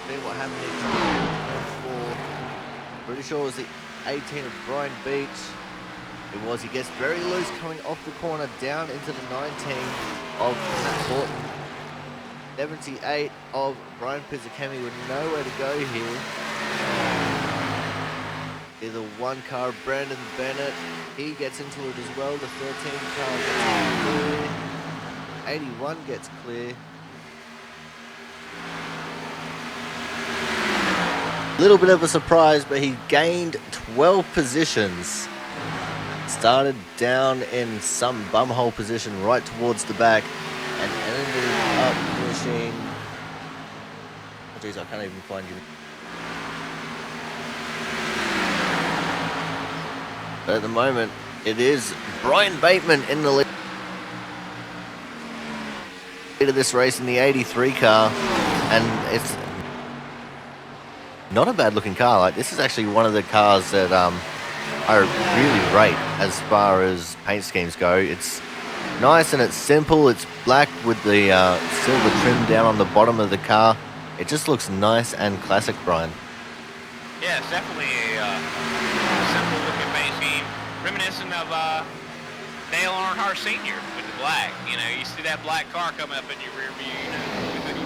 seen what happened here coming in for, pretty sure it was the 18 of Brian Beach. It was, he gets very loose coming off the corner down into the 19 of Matt Horton. 78 of Brian Pizzakemi with nowhere to go here. Either one car, Brandon Bennett, he gets into it as well. The 13 car gets clear. 81 gets clear. Little bit of a surprise, but he gained 12 positions. Started down in some bumhole position right towards the back and ended up finishing. Oh geez, I can't even find you. But at the moment, it is Brian Bateman in the lead of this race in the 83 car, and it's not a bad looking car. Like, this is actually one of the cars that I really rate as far as paint schemes go. It's nice and it's simple. It's black with the silver trim down on the bottom of the car. It just looks nice and classic, Brian. Yeah, it's definitely a simple looking paint scheme, reminiscent of Dale Earnhardt Sr. with the black. You know, you see that black car coming up in your rear view, you know, you better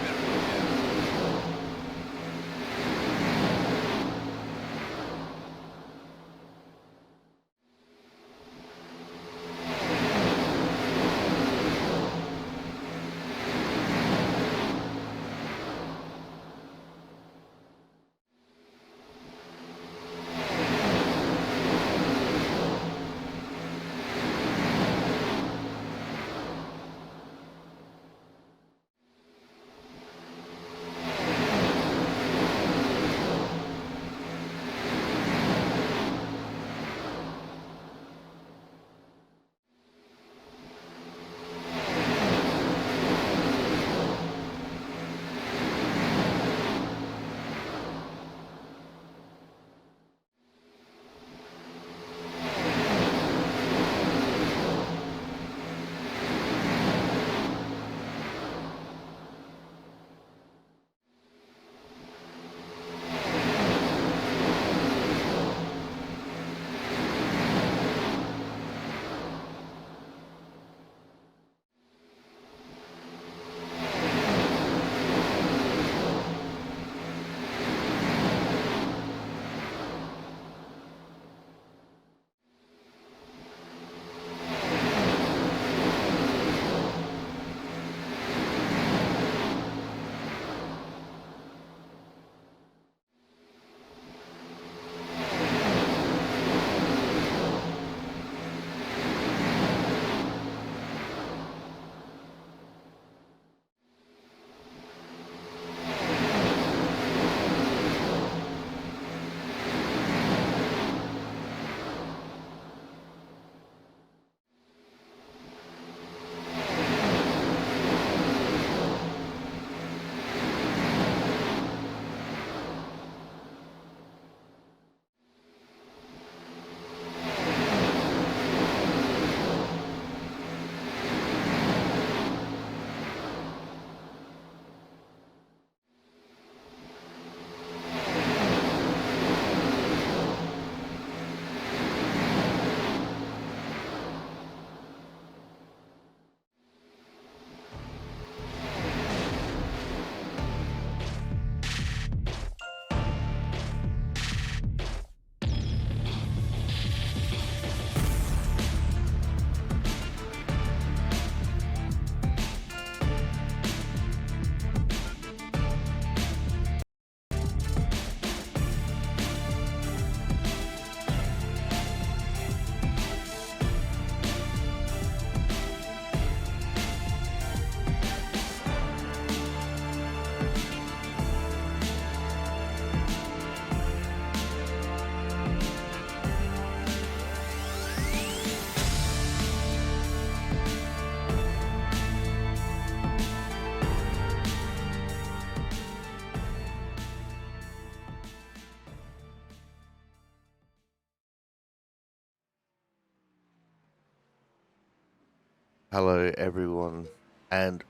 Hello, everyone, and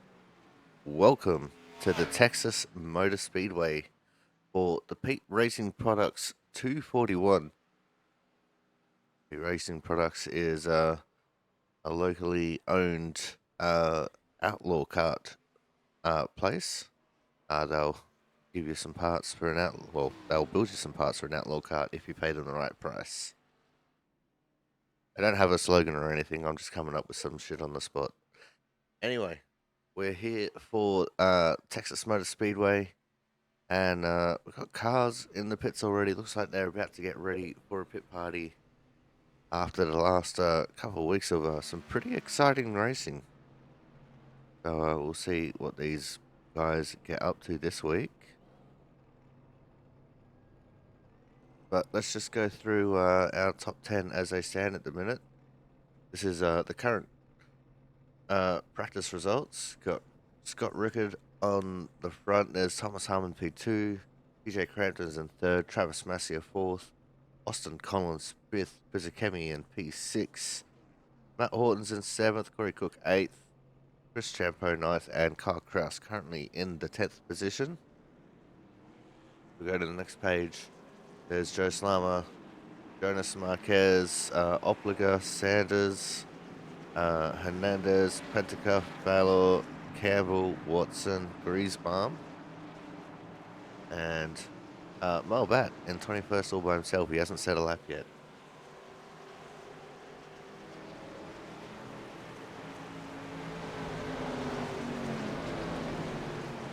welcome to the Texas Motor Speedway for the Peet Racing Products 241. Peet Racing Products is a locally owned outlaw kart place. They'll give you some parts for an outlaw. Well, they'll build you some parts for an outlaw kart if you pay them the right price. I don't have a slogan or anything. I'm just coming up with some shit on the spot. Anyway, we're here for Texas Motor Speedway, and we've got cars in the pits already. Looks like they're about to get ready for a pit party after the last couple of weeks of some pretty exciting racing. So we'll see what these guys get up to this week. But let's just go through our top 10 as they stand at the minute. This is the current practice results. Got Scott Rickard on the front. There's Thomas Harmon P2, TJ Crampton's in third, Travis Massey fourth, Austin Collins fifth, Pizzacchemi in P6, Matt Horton's in seventh, Corey Cook eighth, Chris Champo ninth, and Kyle Kraus currently in the 10th position. We go to the next page. There's Joe Slama, Jonas Marquez, Opliger, Sanders, Hernandez, Pentacuff, Valor, Campbell, Watson, Griesbaum, and Mel Batt in 21st all by himself. He hasn't set a lap yet.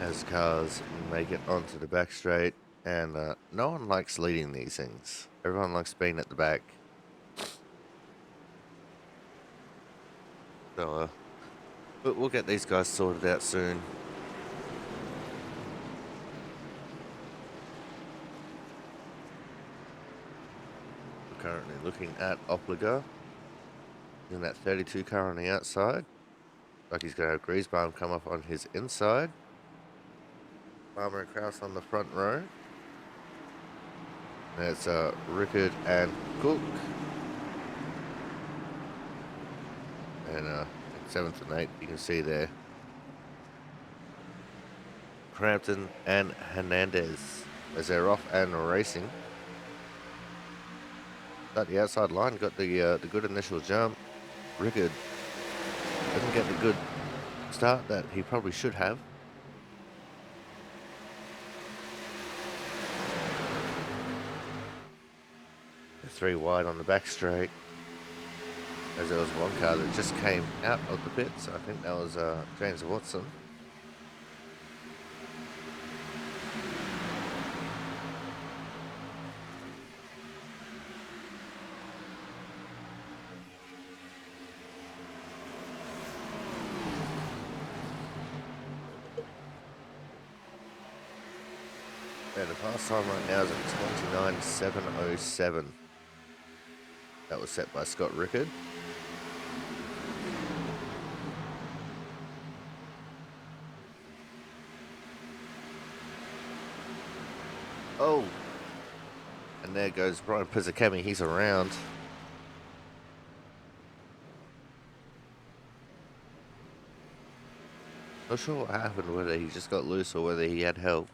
As cars make it onto the back straight, and no one likes leading these things. Everyone likes being at the back. So, but we'll get these guys sorted out soon. We're currently looking at Opliger in that 32 car on the outside. Like he's going to have Griesbaum come up on his inside. Farmer and Kraus on the front row. That's Rickard and Cook. And 7th and 8th, you can see there. Crampton and Hernandez as they're off and racing. At the outside line, got the good initial jump. Rickard didn't get the good start that he probably should have. Three wide on the back straight, as there was one car that just came out of the pits. I think that was James Watson. Yeah, the pass time right now is at 29.707. That was set by Scott Rickard. Oh, and there goes Brian Pizzacchemi. He's around. Not sure what happened, whether he just got loose or whether he had help.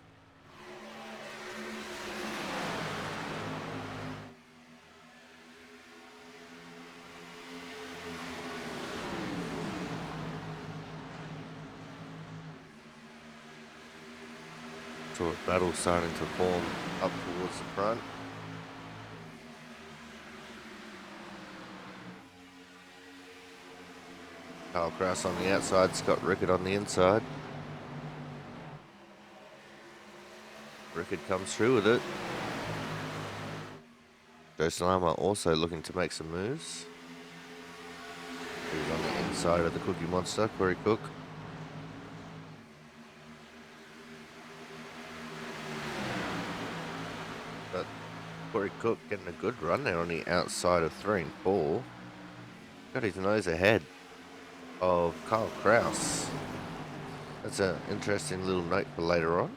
Sort of battle starting to form up towards the front. Kyle Kraus on the outside, Scott Rickard on the inside. Rickard comes through with it. Joe Salama also looking to make some moves. He's on the inside of the Cookie Monster, Corey Cook. But Corey Cook getting a good run there on the outside of 3 and 4. Got his nose ahead of Kyle Kraus. That's an interesting little note for later on.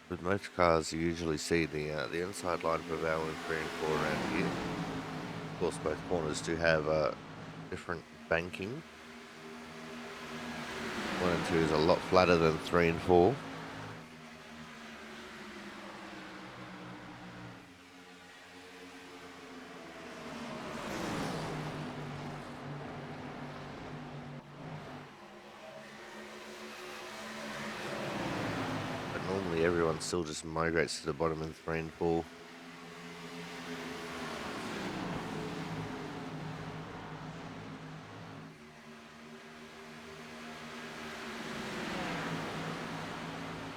With most cars, you usually see the inside line prevail in 3 and 4 around here. Of course, both corners do have different banking. 1 and 2 is a lot flatter than 3 and 4. But normally everyone still just migrates to the bottom in 3 and 4.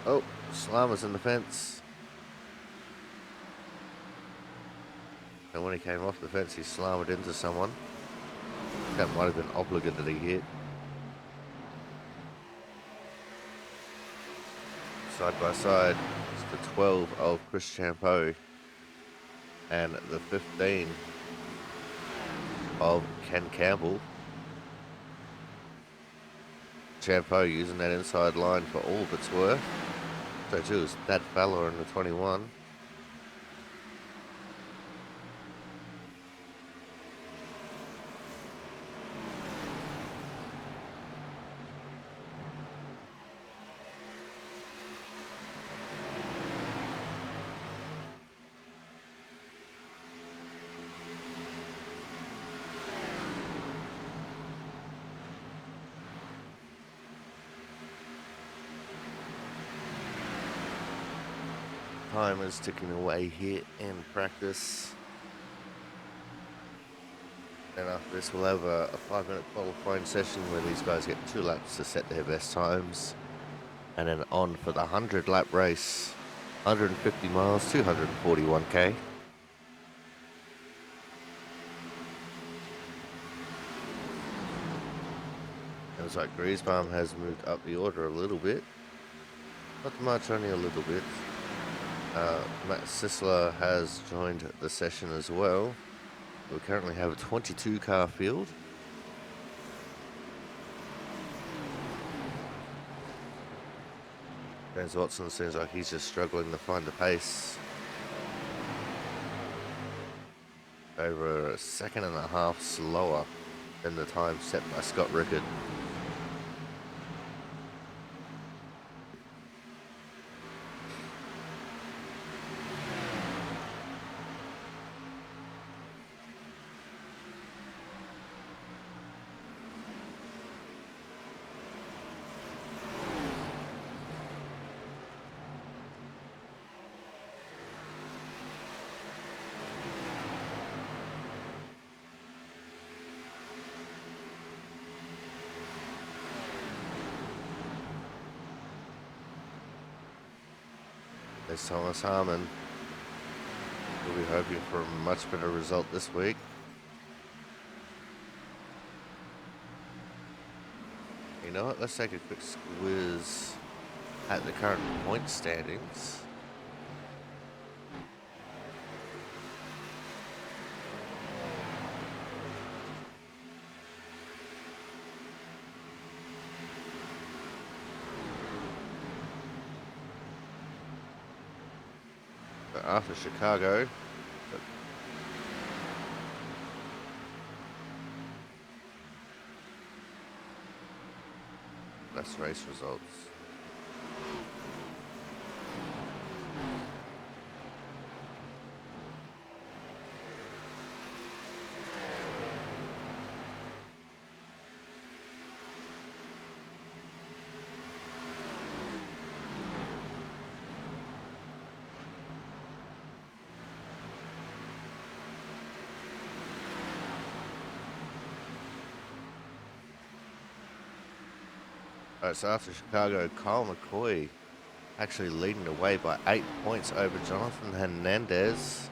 Oh, Slammer's in the fence. And when he came off the fence, he slammed into someone. That might have been Obligate that he hit. Side by side, it's the 12 of Chris Champeau and the 15 of Ken Campbell. Champeau using that inside line for all of its worth. So too is that fella in the 21. Time is ticking away here in practice. And after this, we'll have a 5-minute qualifying session where these guys get 2 laps to set their best times. And then on for the 100-lap race. 150 miles, 241k. Looks like Griesbaum has moved up the order a little bit. Not much, only a little bit. Matt Sisler has joined the session as well. We currently have a 22-car field. James Watson seems like he's just struggling to find the pace. Over a second and a half slower than the time set by Scott Rickard. There's Thomas Harmon. We'll be hoping for a much better result this week. You know what? Let's take a quick squiz at the current point standings. After Chicago, that's race results. Alright, so after Chicago, Kyle McCoy actually leading the way by 8 points over Jonathan Hernandez.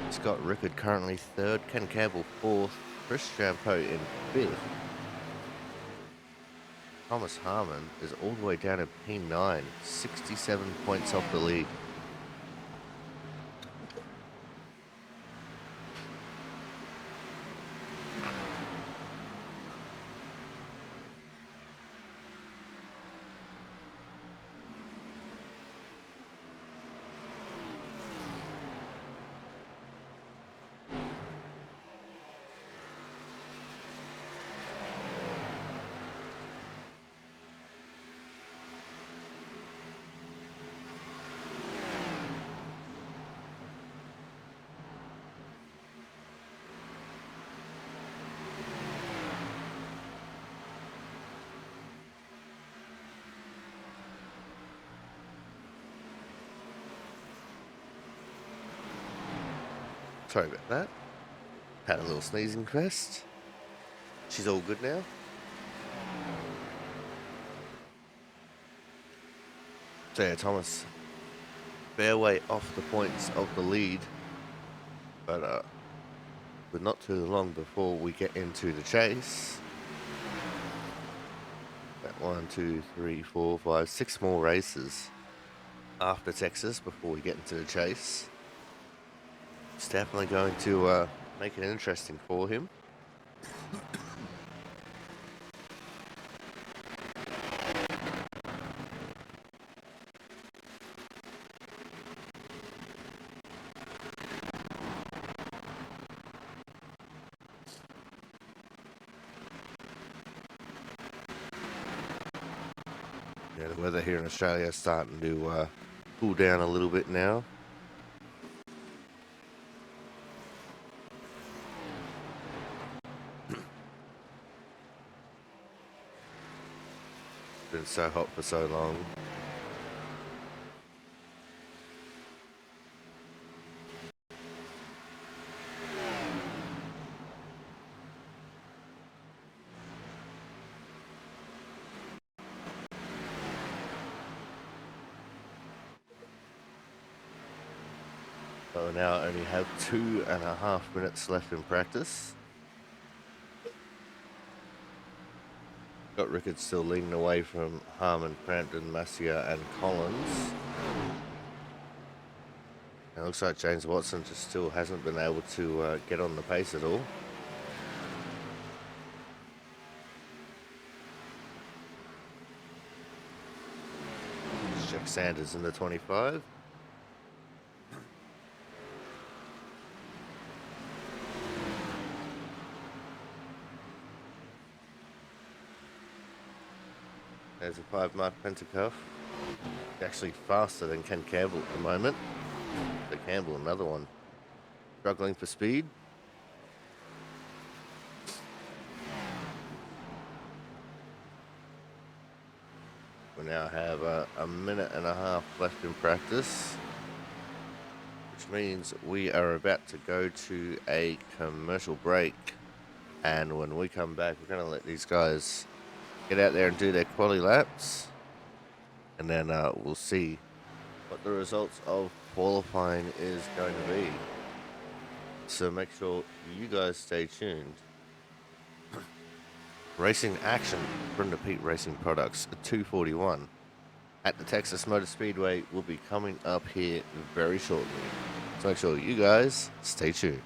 Scott Rickard currently 3rd, Ken Campbell 4th, Chris Champeau in 5th. Thomas Harmon is all the way down at P9, 67 points off the lead. Sorry about that. Had a little sneezing crest. She's all good now. So yeah, Thomas, fair way off the points of the lead, but not too long before we get into the chase. Got 1, 2, 3, 4, 5, 6 more races after Texas before we get into the chase. It's definitely going to make it interesting for him. Yeah, the weather here in Australia is starting to cool down a little bit now. Been so hot for so long. So now I only have 2.5 minutes left in practice. Got Rickard still leading away from Harmon, Crampton, Masia and Collins. And it looks like James Watson just still hasn't been able to get on the pace at all. Jack Sanders in the 25. There's a 5-mark Pentacuff. Actually faster than Ken Campbell at the moment. So Campbell, another one. Struggling for speed. We now have a 1.5 minutes left in practice, which means we are about to go to a commercial break. And when we come back, we're going to let these guys get out there and do their quali laps, and then we'll see what the results of qualifying is going to be. So make sure you guys stay tuned. Racing action from the Peet Racing Products 241 at the Texas Motor Speedway will be coming up here very shortly. So make sure you guys stay tuned.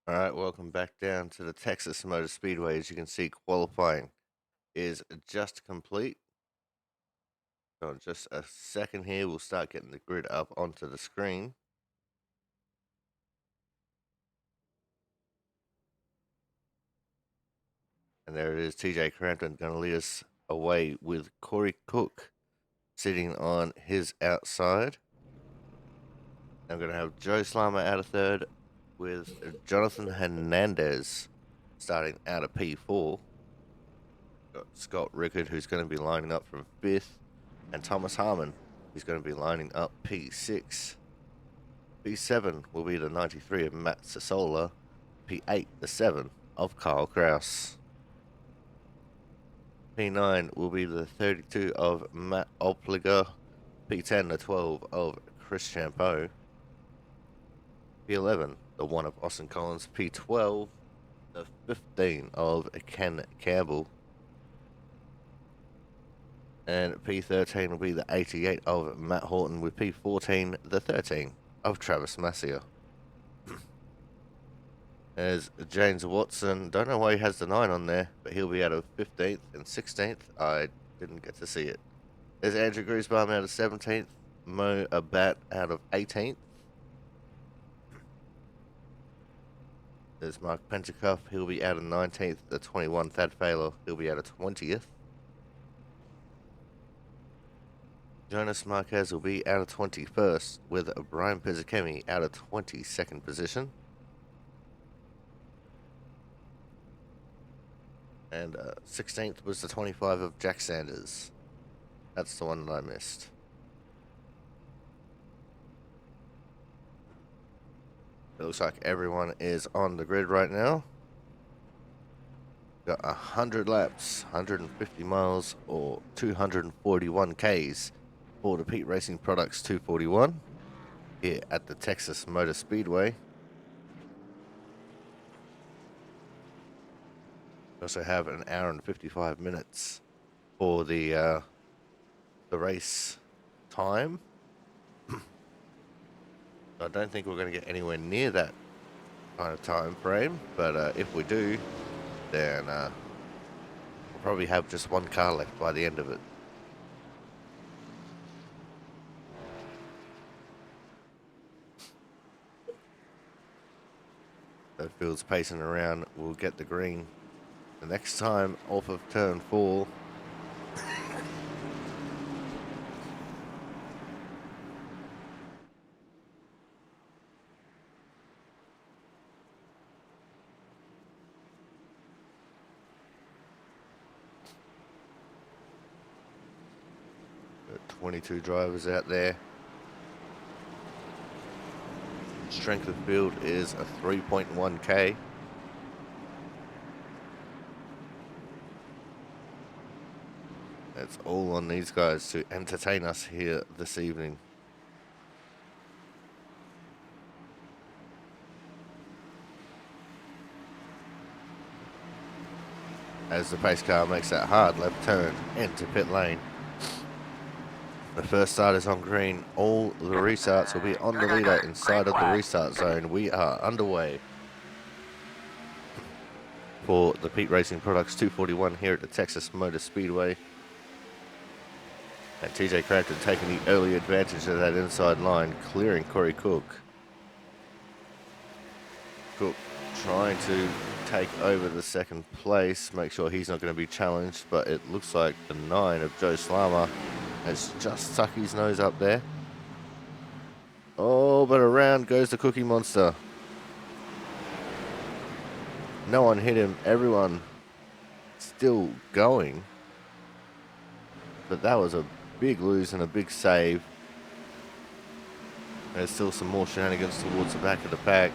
All right, welcome back down to the Texas Motor Speedway. As you can see, qualifying is just complete. So in just a second here, we'll start getting the grid up onto the screen. And there it is, TJ Crampton going to lead us away with Corey Cook sitting on his outside. I'm going to have Joe Slama out of third with Jonathan Hernandez starting out of P4. Got Scott Rickard, who's going to be lining up from 5th, and Thomas Harmon, who's going to be lining up P6. P7 will be the 93 of Matt Sasola, P8 the 7 of Kyle Kraus. P9 will be the 32 of Matt Opliger, P10 the 12 of Chris Champeau, P11 the 1 of Austin Collins, P12 the 15 of Ken Campbell, and P13 will be the 88 of Matt Horton, with P14 the 13 of Travis Massier. There's James Watson. Don't know why he has the 9 on there, but he'll be out of 15th and 16th. I didn't get to see it. There's Andrew Griesbaum out of 17th. Mo Abat out of 18th. There's Mark Pentecoff. He'll be out of 19th. The 21, Thad Failer. He'll be out of 20th. Jonas Marquez will be out of 21st, with Brian Pizzakemi out of 22nd position. And 16th was the 25 of Jack Sanders. That's the one that I missed. It looks like everyone is on the grid right now. Got 100 laps, 150 miles, or 241 Ks for the Peet Racing Products 241 here at the Texas Motor Speedway. We also have an hour and 55 minutes for the race time. I don't think we're going to get anywhere near that kind of time frame, but if we do, then we'll probably have just one car left by the end of it. The field's pacing around. We'll get the green the next time off of turn 4. Got 22 drivers out there. Strength of field is a 3.1K. It's all on these guys to entertain us here this evening. As the pace car makes that hard left turn into pit lane. The first start is on green. All the restarts will be on the leader inside of the restart zone. We are underway for the Peet Racing Products 241 here at the Texas Motor Speedway. And TJ Crampton taking the early advantage of that inside line, clearing Corey Cook. Cook trying to take over the second place, make sure he's not going to be challenged, but it looks like the 9 of Joe Slama has just stuck his nose up there. Oh, but around goes the Cookie Monster. No one hit him. Everyone still going. But that was a big lose and a big save. There's still some more shenanigans towards the back of the pack.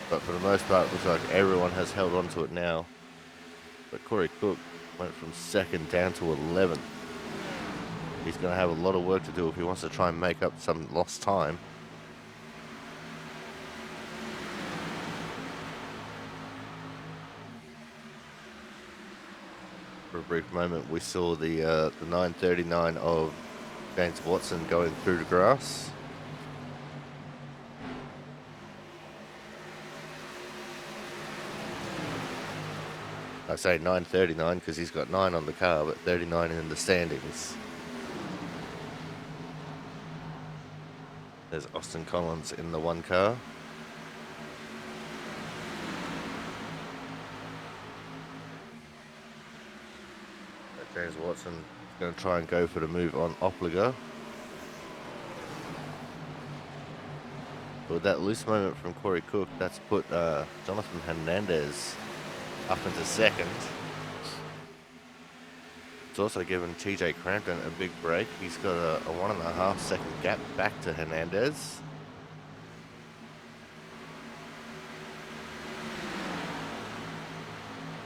But for the most part, it looks like everyone has held on to it now. But Corey Cook went from 2nd down to 11th. He's going to have a lot of work to do if he wants to try and make up some lost time. For a brief moment, we saw the 939 of James Watson going through the grass. I say 9:39 because he's got 9 on the car, but 39 in the standings. There's Austin Collins in the 1 car. James Watson is going to try and go for the move on Opliger. But with that loose moment from Corey Cook, that's put Jonathan Hernandez up into second. It's also given TJ Crampton a big break. He's got a 1.5 second gap back to Hernandez.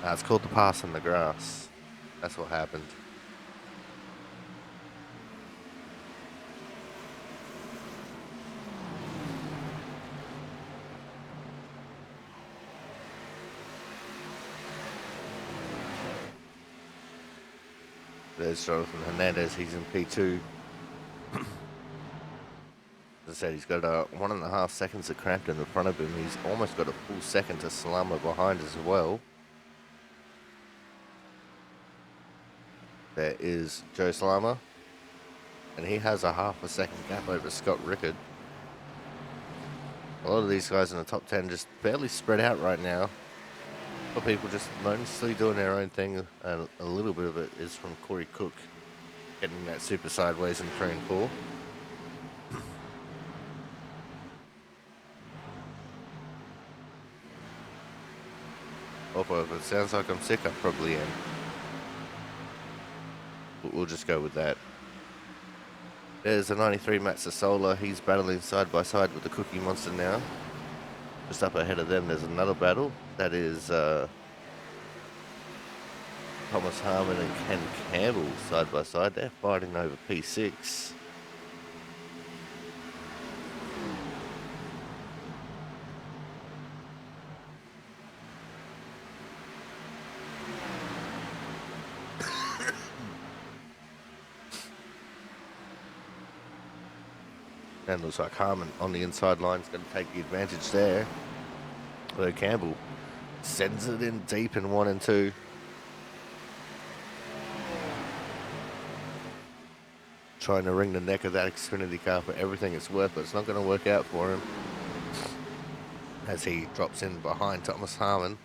It's called the pass in the grass. That's what happened. There's Jonathan Hernandez. He's in P2. As I said, he's got 1.5 seconds of Crampton in front of him. He's almost got a full second to Salama behind as well. There is Joe Salama, and he has a 1/2 second gap over Scott Rickard. A lot of these guys in the top 10 just fairly spread out right now. For people just mostly doing their own thing, and a little bit of it is from Corey Cook getting that super sideways in 3 and 4. Although if it sounds like I'm sick, I probably am. But we'll just go with that. There's a 93 Matt Sassola. He's battling side by side with the Cookie Monster now. Just up ahead of them, there's another battle. That is Thomas Harmon and Ken Campbell side by side. They're fighting over P6. And looks like Harmon on the inside line is going to take the advantage there. Although Campbell sends it in deep in 1 and 2. Trying to wring the neck of that Xfinity car for everything it's worth, but it's not going to work out for him. As he drops in behind Thomas Harmon.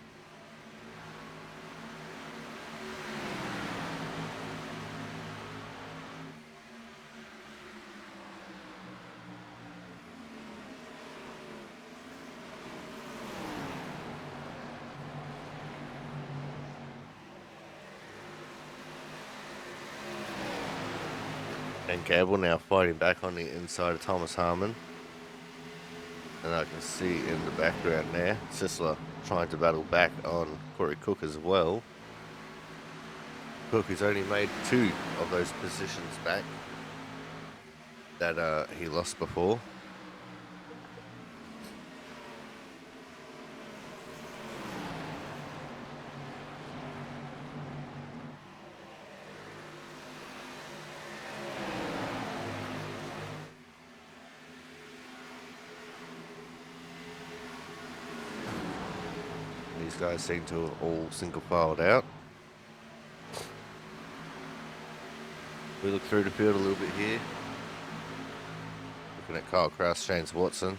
And Campbell now fighting back on the inside of Thomas Harmon. And I can see in the background there, Sisler trying to battle back on Corey Cook as well. Cook has only made 2 of those positions back that he lost before. These guys seem to have all single filed out. We look through the field a little bit here. Looking at Kyle Kraus, James Watson.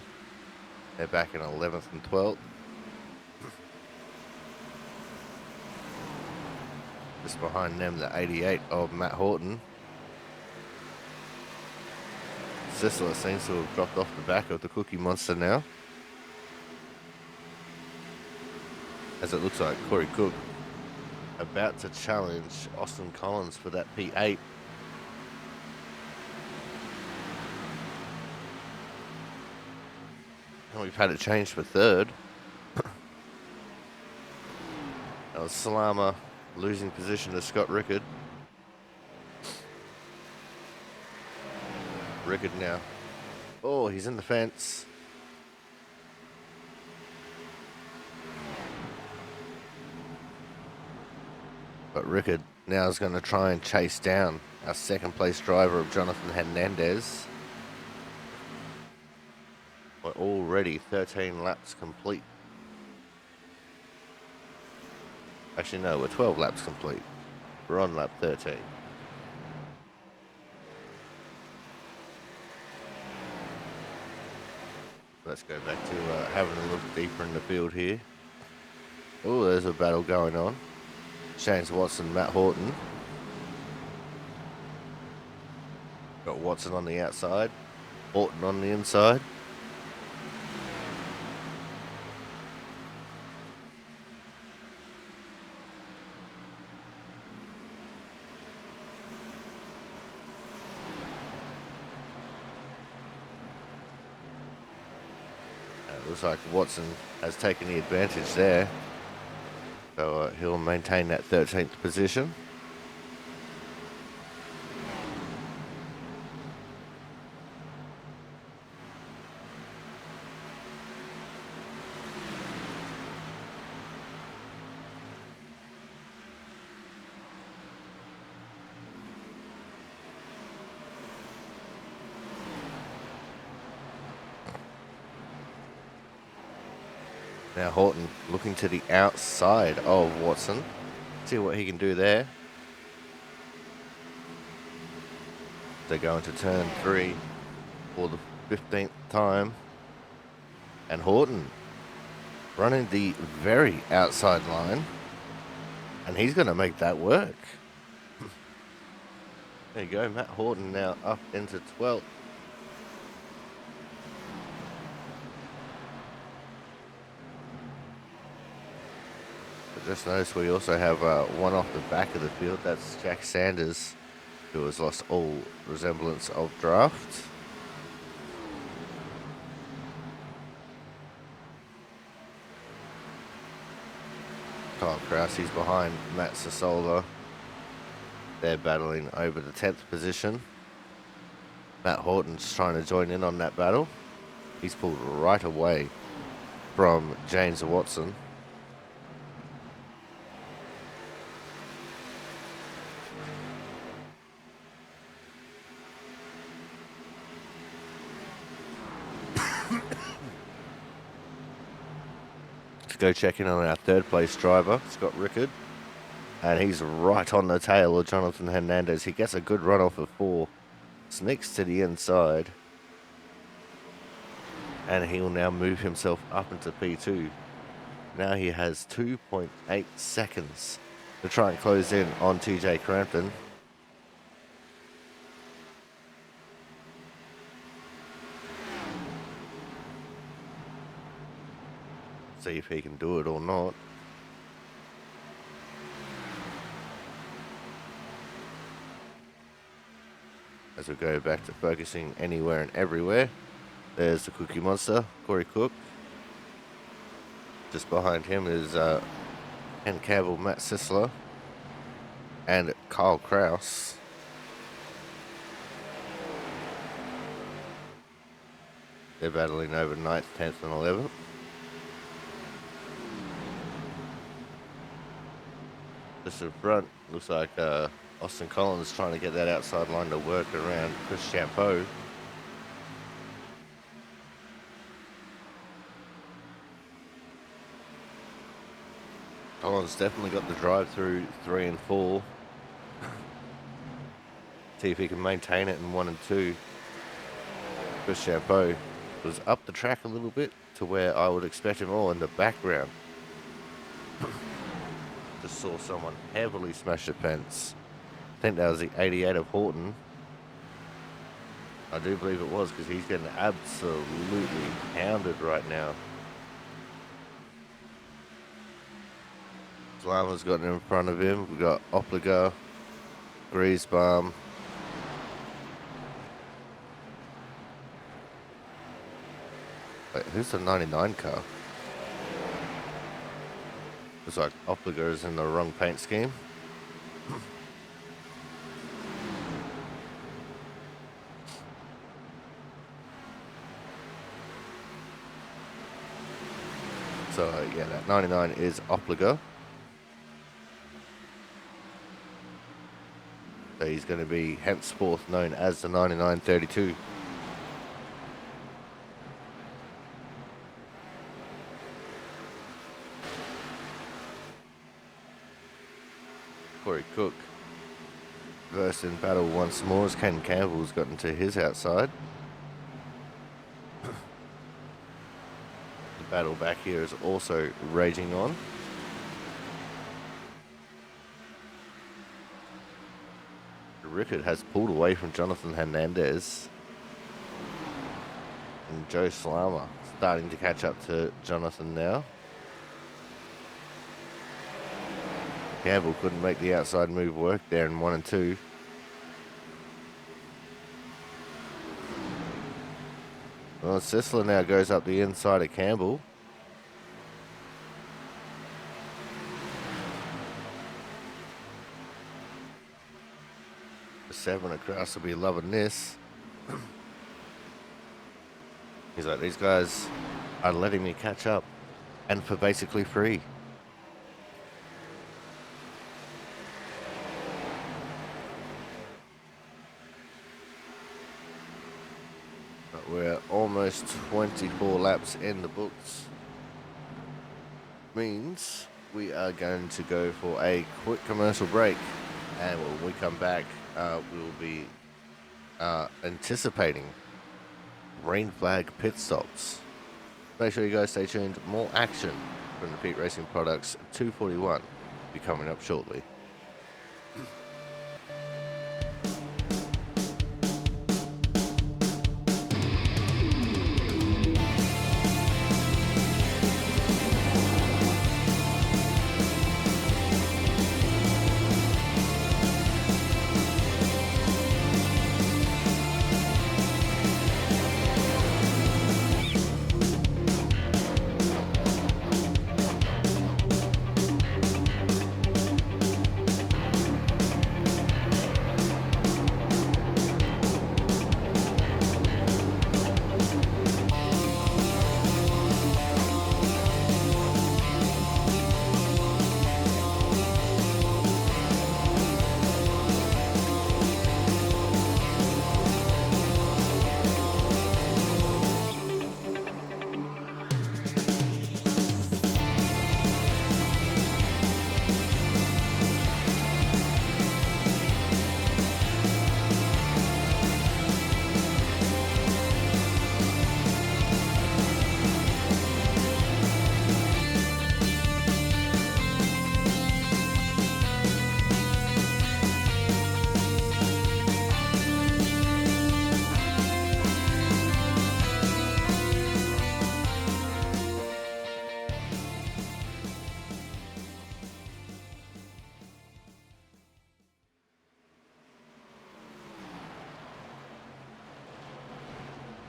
They're back in 11th and 12th. Just behind them, the 88 of Matt Horton. Sisler seems to have dropped off the back of the Cookie Monster now. As it looks like Corey Cook about to challenge Austin Collins for that P8. And we've had it changed for 3rd. That was Salama losing position to Scott Rickard. Rickard now. Oh, he's in the fence. But Rickard now is going to try and chase down our 2nd place driver of Jonathan Hernandez. We're already 13 laps complete. Actually, no, we're 12 laps complete. We're on lap 13. Let's go back to having a look deeper in the field here. Oh, there's a battle going on. James Watson, Matt Horton. Got Watson on the outside, Horton on the inside. It looks like Watson has taken the advantage there. So he'll maintain that 13th position. Now Horton looking to the outside of Watson. See what he can do there. They're going to turn 3 for the 15th time. And Horton running the very outside line. And he's going to make that work. There you go, Matt Horton now up into 12th. Just notice we also have one off the back of the field. That's Jack Sanders, who has lost all resemblance of draft. Kyle Krause, he's behind Matt Sasola. They're battling over the 10th position. Matt Horton's trying to join in on that battle. He's pulled right away from James Watson. Go check in on our third place driver, Scott Rickard. And he's right on the tail of Jonathan Hernandez. He gets a good run off of 4. Sneaks to the inside. And he will now move himself up into P2. Now he has 2.8 seconds to try and close in on TJ Crampton. See if he can do it or not. As we go back to focusing anywhere and everywhere, there's the Cookie Monster, Corey Cook. Just behind him is Ken Campbell, Matt Sisler, and Kyle Krause. They're battling over 9th, 10th, and 11th. Just in front, looks like Austin Collins trying to get that outside line to work around Chris Champeau. Collins definitely got the drive through 3 and 4. See if he can maintain it in 1 and 2. Chris Champeau was up the track a little bit to where I would expect him all in the background. Just saw someone heavily smash the fence. I think that was the 88 of Horton. I do believe it was, because he's getting absolutely pounded right now. Slama's got in front of him. We've got Opliger, Griesbaum. Wait, who's the 99 car? Looks like Opliger is in the wrong paint scheme. So yeah, that 99 is Opliger. So he's going to be henceforth known as the 9932. Cook versed in battle once more as Ken Campbell's gotten to his outside. The battle back here is also raging on. Rickett has pulled away from Jonathan Hernandez. And Joe Slammer starting to catch up to Jonathan now. Campbell couldn't make the outside move work there in 1 and 2. Well, Sisler now goes up the inside of Campbell. The 7 across will be loving this. He's like, these guys are letting me catch up, and for basically free. But we're almost 24 laps in the books. Means we are going to go for a quick commercial break, and when we come back, we'll be anticipating green flag pit stops. Make sure you guys stay tuned. More action from the Peet Racing Products 241 will be coming up shortly.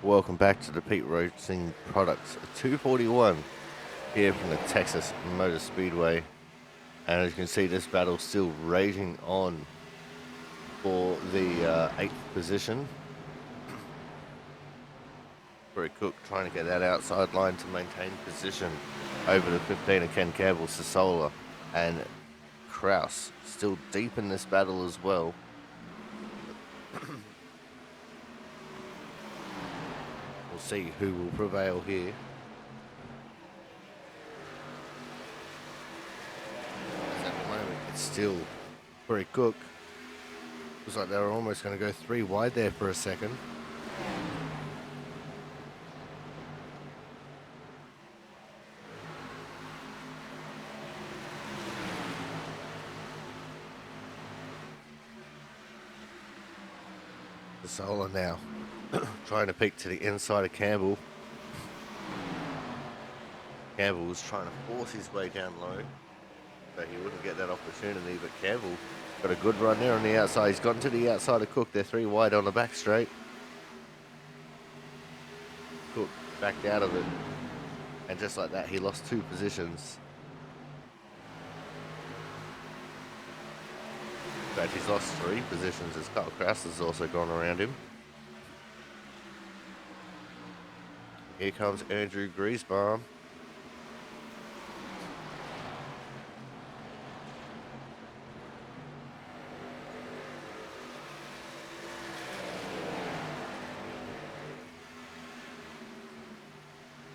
Welcome back to the Peet Racing Products 241 here from the Texas Motor Speedway. And as you can see, this battle still raging on for the 8th position. Corey Cook trying to get that outside line to maintain position over the 15 of Ken Campbell, Sasola and Kraus still deep in this battle as well. We'll see who will prevail here. As at the moment, it's still Corey Cook. Looks like they were almost going to go 3 wide there for a second. Sasola now trying to peek to the inside of Campbell. Campbell was trying to force his way down low, so he wouldn't get that opportunity, but Campbell got a good run there on the outside. He's gotten to the outside of Cook. They're 3 wide on the back straight. Cook backed out of it, and just like that, he lost 2 positions. In fact, he's lost 3 positions as Carl Kraus has also gone around him. Here comes Andrew Griesbaum.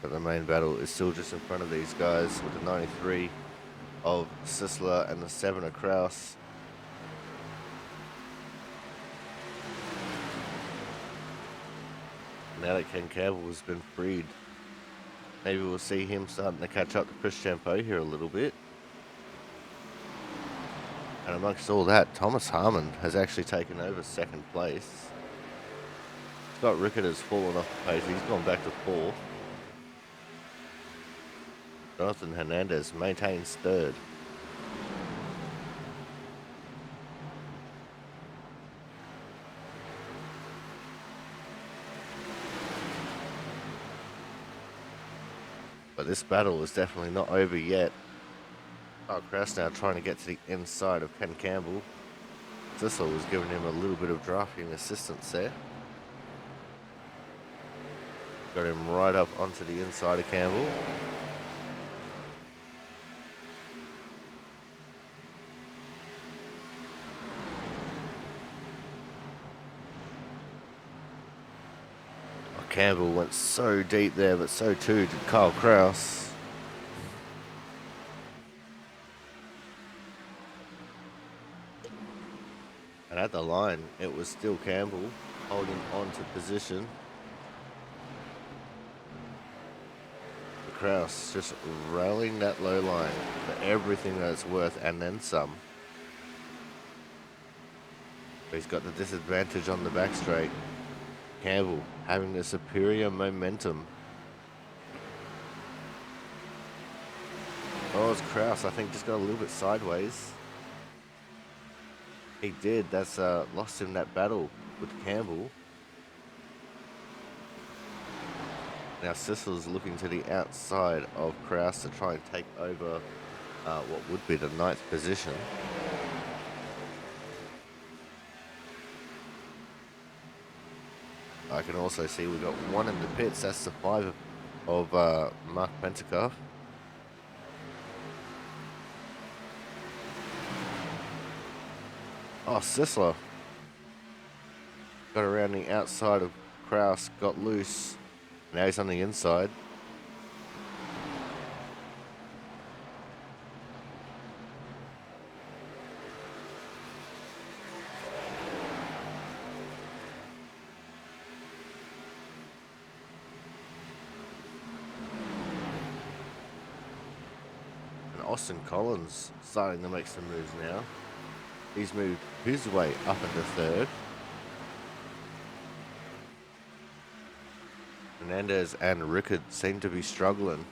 But the main battle is still just in front of these guys with the 93 of Sisler and the 7 of Kraus. Now that Ken Campbell has been freed, maybe we'll see him starting to catch up to Chris Champeau here a little bit. And amongst all that, Thomas Harmon has actually taken over second place. Scott Rickett has fallen off the pace. He's gone back to fourth. Jonathan Hernandez maintains third. But this battle is definitely not over yet. Kraus now trying to get to the inside of Ken Campbell. Sissel was giving him a little bit of drafting assistance there. Got him right up onto the inside of Campbell. Campbell went so deep there, but so too did Kyle Kraus. And at the line, it was still Campbell holding on to position. Kraus just rallying that low line for everything that it's worth and then some. But he's got the disadvantage on the back straight. Campbell having the superior momentum. Oh, it's Kraus, I think, just got a little bit sideways. He did. That's lost him that battle with Campbell. Now Sissel's looking to the outside of Kraus to try and take over what would be the 9th position. I can also see we've got one in the pits. That's the 5 of Mark Pentecoff. Oh, Sisler got around the outside of Kraus, got loose. Now he's on the inside. And Austin Collins starting to make some moves now. He's moved his way up into 3rd. Hernandez and Rickard seem to be struggling.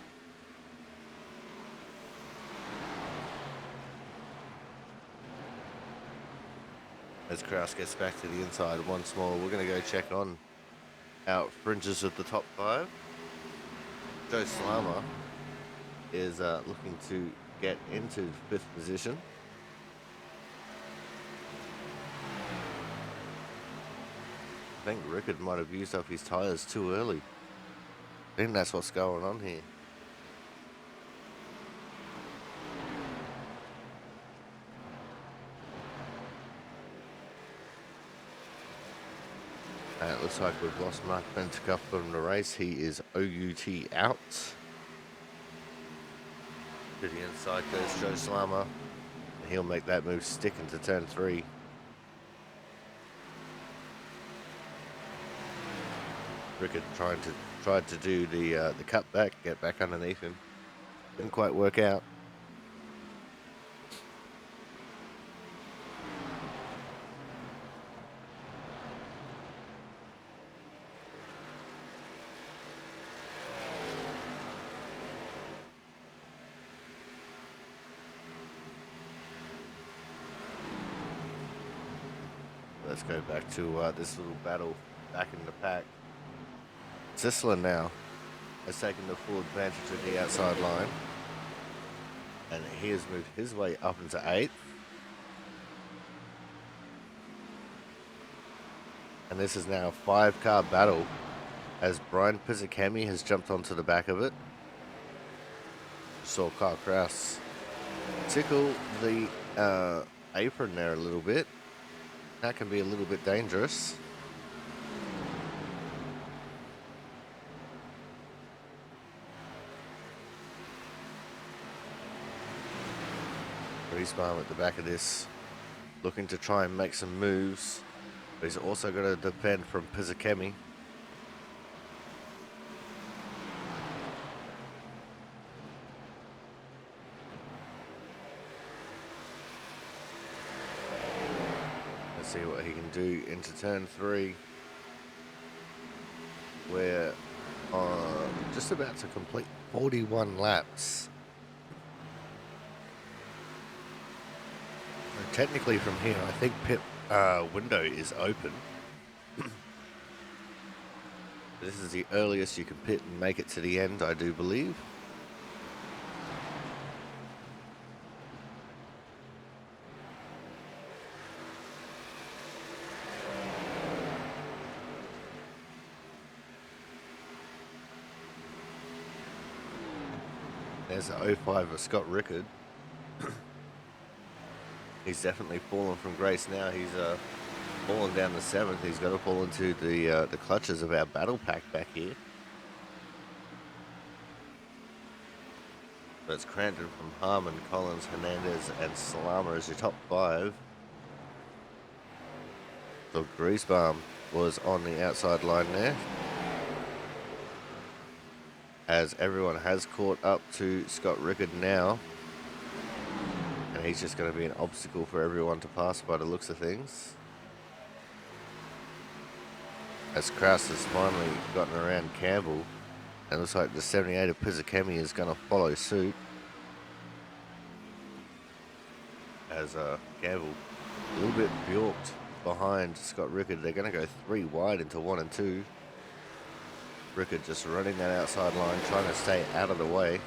As Kraus gets back to the inside once more, we're going to go check on our fringes of the top 5. Joe Slama is looking to get into 5th position. I think Rickard might have used up his tyres too early. I think that's what's going on here. And it looks like we've lost Mark Pentecoff from the race. He is OUT out. To the inside goes Joe Slama. And he'll make that move stick into turn 3. Rickard tried to do the cut back, get back underneath him. Didn't quite work out. Let's go back to this little battle back in the pack. Sisler now has taken the full advantage of the outside line. And he has moved his way up into 8th. And this is now a 5-car battle as Brian Pizzicami has jumped onto the back of it. Saw Kyle Kraus tickle the apron there a little bit. That can be a little bit dangerous. Respawn at the back of this, looking to try and make some moves, but he's also got to defend from Pizzicami. See what he can do into turn 3. We're just about to complete 41 laps. So technically from here, I think pit window is open. This is the earliest you can pit and make it to the end, I do believe. There's the 05 of Scott Rickard. He's definitely fallen from grace now. He's fallen down to 7th. He's got to fall into the clutches of our battle pack back here. So it's Cranton from Harmon, Collins, Hernandez, and Salama as your top 5. So Griesbaum was on the outside line there, as everyone has caught up to Scott Rickard now. And he's just going to be an obstacle for everyone to pass by the looks of things. As Kraus has finally gotten around Campbell, and it looks like the 78 of Pizzakemi is going to follow suit. As Campbell a little bit bjorked behind Scott Rickard. They're going to go 3 wide into 1 and 2. Rickard just running that outside line, trying to stay out of the way.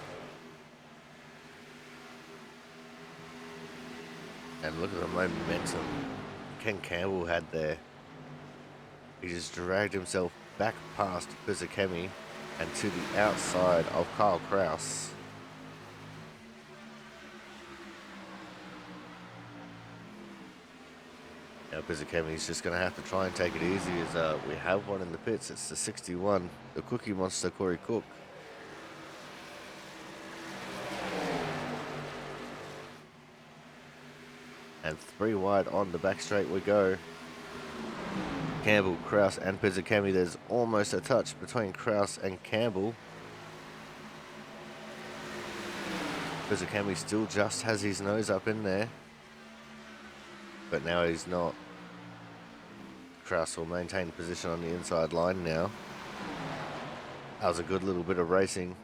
And look at the momentum Ken Campbell had there. He just dragged himself back past Pizzakemi and to the outside of Kyle Kraus. Now Pizzakemi's just going to have to try and take it easy, as we have one in the pits. It's the 61, the Cookie Monster, Corey Cook. And 3 wide on the back straight we go. Campbell, Kraus, and Pizzakemi. There's almost a touch between Kraus and Campbell. Pizzakemi still just has his nose up in there, but now he's not. Kraus will maintain position on the inside line now. That was a good little bit of racing,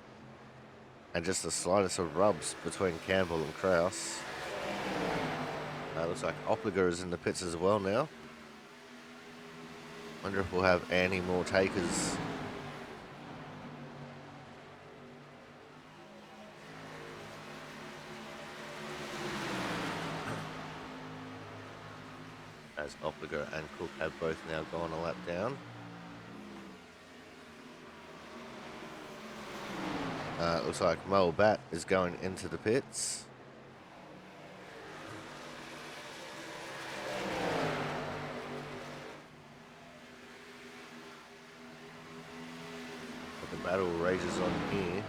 and just the slightest of rubs between Campbell and Kraus. Looks like Opliger is in the pits as well now. Wonder if we'll have any more takers. As Opliger and Cook have both now gone a lap down. Looks like Mo Bat is going into the pits. Battle rages on here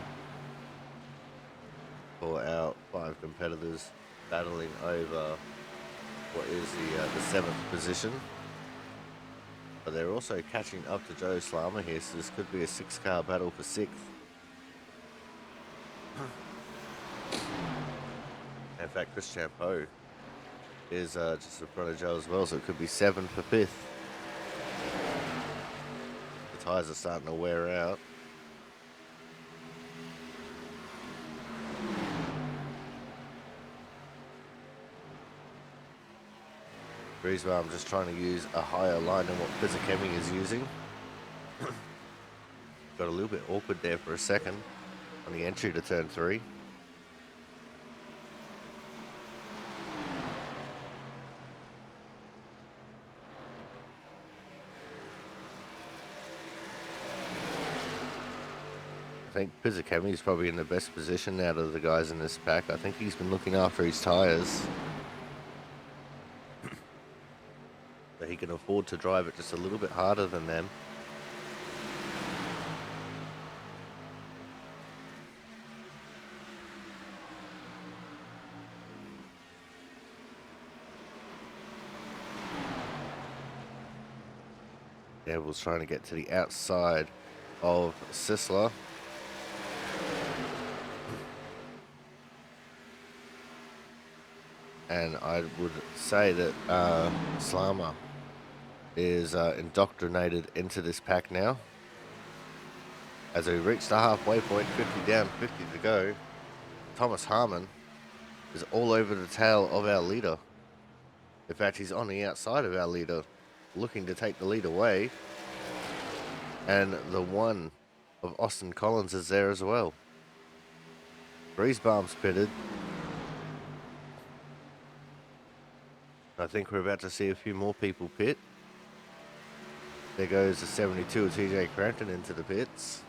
for our 5 competitors battling over what is the 7th position. But they're also catching up to Joe Slama here, so this could be a 6-car battle for 6th. In fact, Chris Champeau is just in front of Joe as well, so it could be 7 for 5th. The tyres are starting to wear out. Griesbaum just trying to use a higher line than what Pizzakemi is using. Got a little bit awkward there for a second on the entry to turn 3. I think Pizzakemi is probably in the best position out of the guys in this pack. I think he's been looking after his tyres. But he can afford to drive it just a little bit harder than them. Devils trying to get to the outside of Sisler. And I would say that Slama is indoctrinated into this pack now. As we reach the halfway point, 50 down, 50 to go, Thomas Harmon is all over the tail of our leader. In fact, he's on the outside of our leader, looking to take the lead away. And the one of Austin Collins is there as well. Breezebalm's pitted. I think we're about to see a few more people pit. There goes the 72 of TJ Crampton into the pits.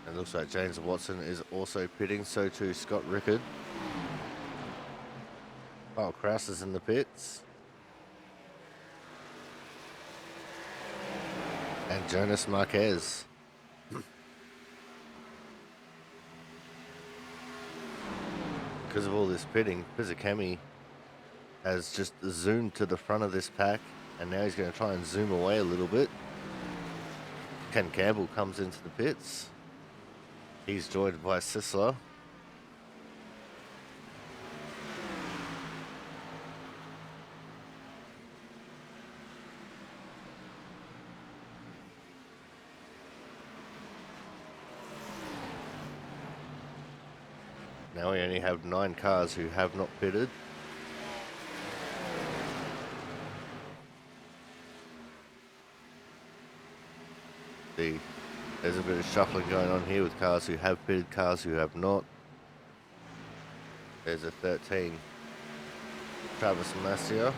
And it looks like James Watson is also pitting, so too Scott Rickard. Kyle Kraus is in the pits. And Jonas Marquez. Because of all this pitting, Pizzacami has just zoomed to the front of this pack, and now he's going to try and zoom away a little bit. Ken Campbell comes into the pits. He's joined by Sisler. Now we only have 9 cars who have not pitted. There's a bit of shuffling going on here with cars who have pitted, cars who have not. There's a 13, Travis Masia.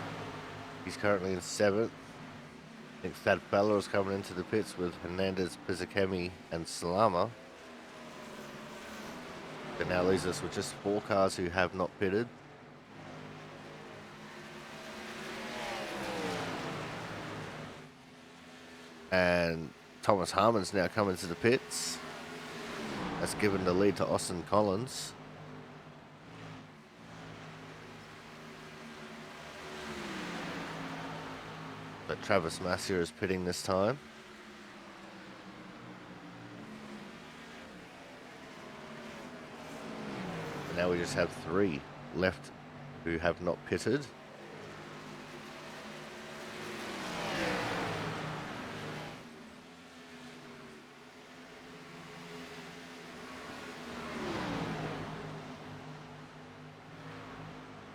He's currently in 7th. I think Thad Feller is coming into the pits with Hernandez, Pizzacami, and Salama. That now leaves us with just 4 cars who have not pitted. And Thomas Harmon's now coming to the pits. That's given the lead to Austin Collins. But Travis Massier is pitting this time. And now we just have 3 left who have not pitted.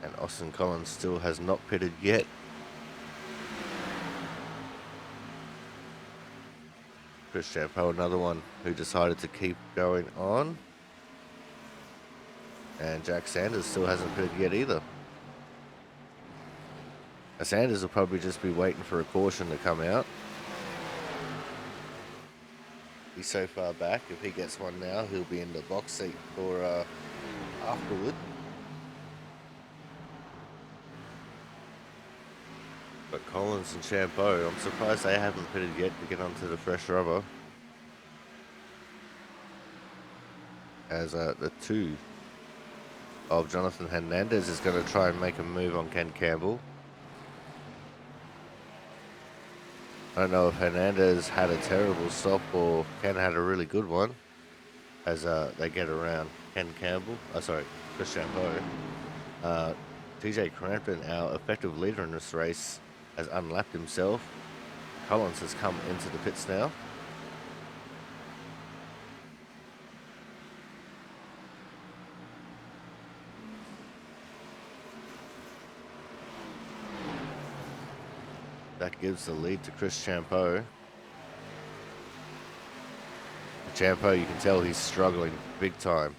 And Austin Collins still has not pitted yet. Chris Champeau, another one who decided to keep going on. And Jack Sanders still hasn't pitted yet either. Now Sanders will probably just be waiting for a caution to come out. He's so far back, if he gets one now, he'll be in the box seat for afterward. But Collins and Champeau, I'm surprised they haven't pitted yet to get onto the fresh rubber. As the 2 of Jonathan Hernandez is going to try and make a move on Ken Campbell. I don't know if Hernandez had a terrible stop or Ken had a really good one as they get around Ken Campbell. Chris Champeau. TJ Crampton, our effective leader in this race, has unlapped himself. Collins has come into the pits now. That gives the lead to Chris Champeau. Champeau, you can tell he's struggling big time.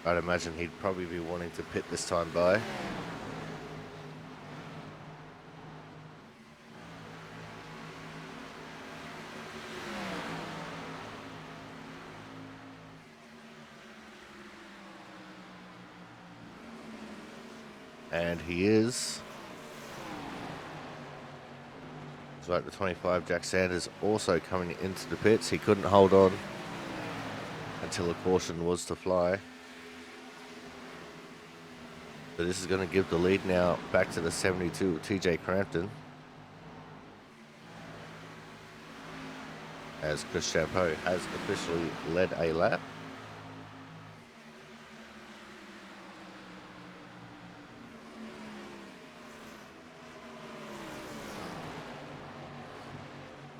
I'd imagine he'd probably be wanting to pit this time by. And he is. It's like the 25, Jack Sanders, also coming into the pits. He couldn't hold on until a caution was to fly. So this is going to give the lead now back to the 72 TJ Crampton. as Chris Champeau has officially led a lap.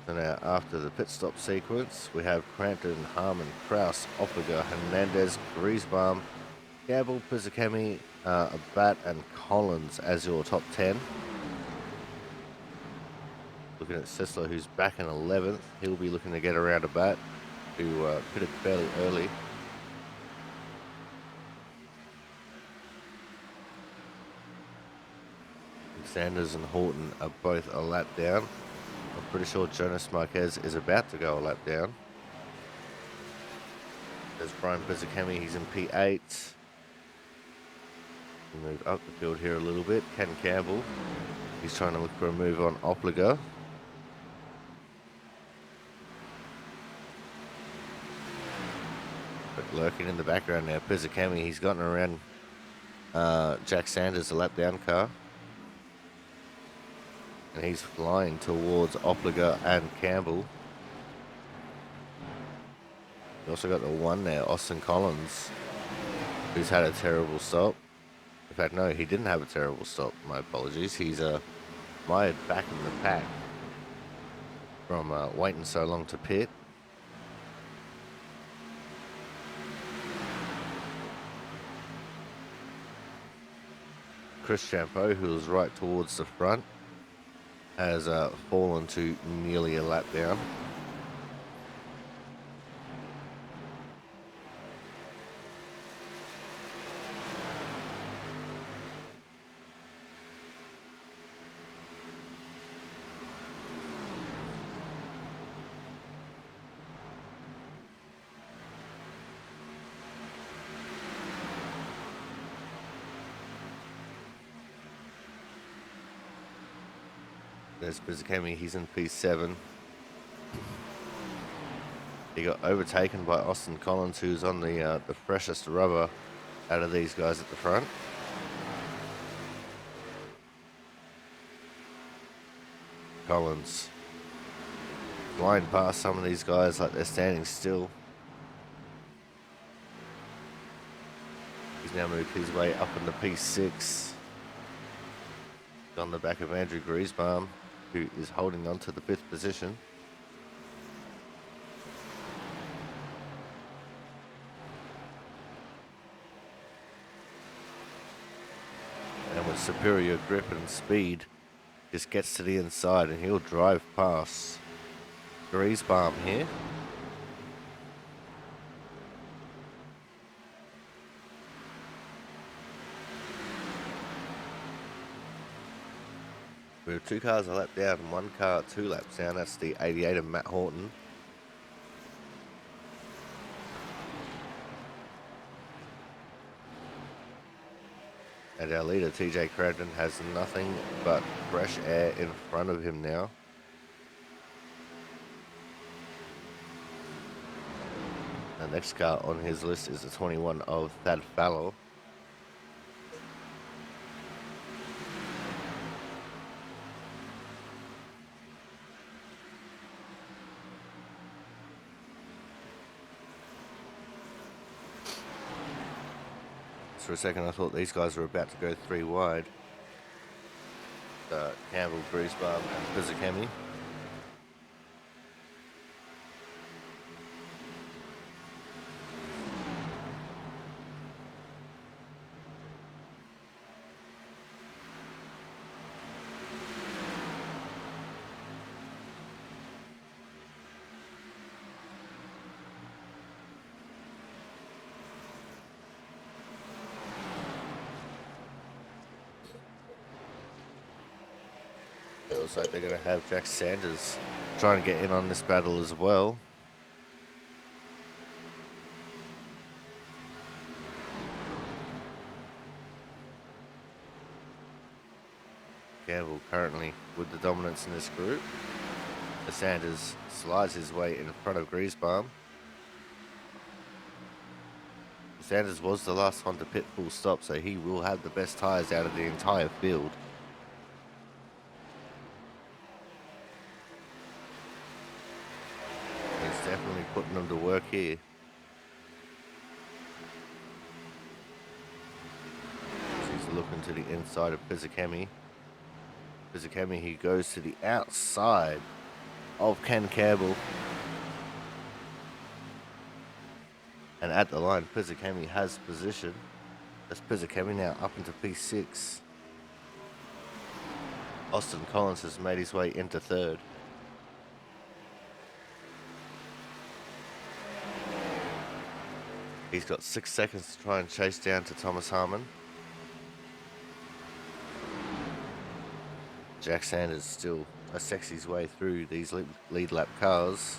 So now, after the pit stop sequence, we have Crampton, Harmon, Kraus, Oppiger, Hernandez, Griesbaum, Gamble, Pizzacami, Abat, and Collins as your top 10. Looking at Sessler, who's back in 11th. He'll be looking to get around Abat, who pitted fairly early. Sanders and Horton are both a lap down. I'm pretty sure Jonas Marquez is about to go a lap down. There's Brian Pizzacami, he's in P8. We'll move up the field here a little bit. Ken Campbell, he's trying to look for a move on Opliger. But lurking in the background now, Pizzacami, he's gotten around Jack Sanders, a lap down car. And he's flying towards Opliger and Campbell. We also got the one there, Austin Collins, who's had a terrible stop. In fact, no, he didn't have a terrible stop. My apologies. He's mired back in the pack from waiting so long to pit. Chris Champeau, who was right towards the front, has fallen to nearly a lap down. There's Pizzacami, he's in P7. He got overtaken by Austin Collins, who's on the freshest rubber out of these guys at the front. Collins flying past some of these guys like they're standing still. He's now moved his way up in the P6. On the back of Andrew Griesbaum, who is holding on to the 5th position. And with superior grip and speed, just gets to the inside and he'll drive past Griesbaum here. We have 2 cars a lap down and 1 car 2 laps down. That's the 88 of Matt Horton. And our leader, TJ Crampton, has nothing but fresh air in front of him now. The next car on his list is the 21 of Thad Fallow. For a second, I thought these guys were about to go 3 wide. Campbell, Griesbaum, and Pizzacami. It looks like they're going to have Jack Sanders trying to get in on this battle as well. Campbell currently with the dominance in this group. As Sanders slides his way in front of Griesbaum. Sanders was the last one to pit full stop, so he will have the best tyres out of the entire field. putting them to work here. He's looking to the inside of Pizzacami. Pizzacami, he goes to the outside of Ken Campbell. And at the line, Pizzacami has position. That's Pizzacami now up into P6. Austin Collins has made his way into third. He's got 6 seconds to try and chase down to Thomas Harmon. Jack Sanders still dissects his way through these lead lap cars.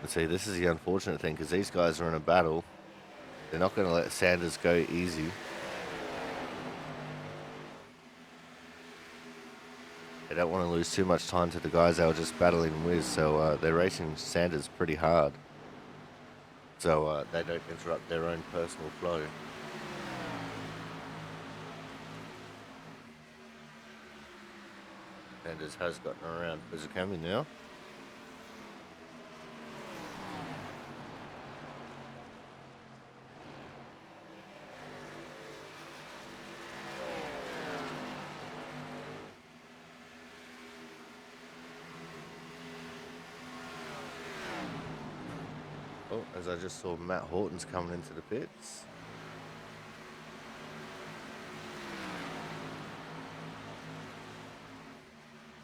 And see, this is the unfortunate thing, because these guys are in a battle. They're not going to let Sanders go easy. They don't want to lose too much time to the guys they were just battling with, so they're racing Sanders pretty hard. So they don't interrupt their own personal flow. Sanders has gotten around Pizzacami now. Oh, as I just saw, Matt Horton's coming into the pits.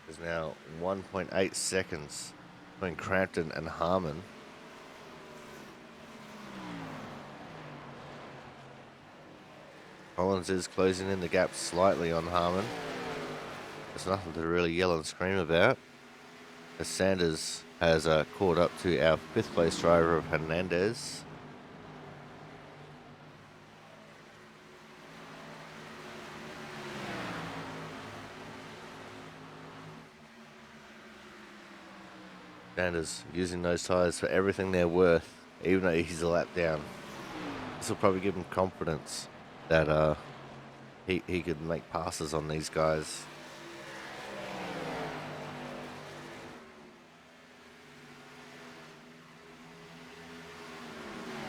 There's now 1.8 seconds between Crampton and Harmon. Collins is closing in the gap slightly on Harmon. There's nothing to really yell and scream about, as Sanders has caught up to our 5th place driver of Hernandez. Sanders using those tyres for everything they're worth, even though he's a lap down. This will probably give him confidence that he could make passes on these guys.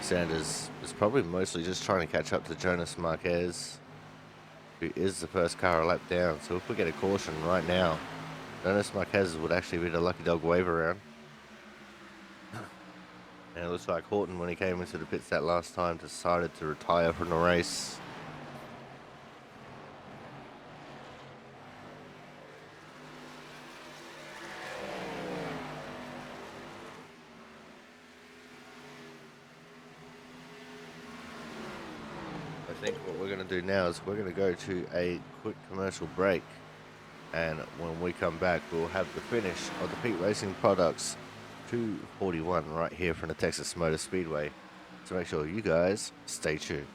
Sanders is probably mostly just trying to catch up to Jonas Marquez, who is the first car a lap down. So if we get a caution right now, Jonas Marquez would actually be the lucky dog wave around. And it looks like Horton, when he came into the pits that last time, decided to retire from the race. I think what we're going to do now is we're going to go to a quick commercial break, and when we come back we'll have the finish of the Peet Racing Products 241 right here from the Texas Motor Speedway, so make sure you guys stay tuned.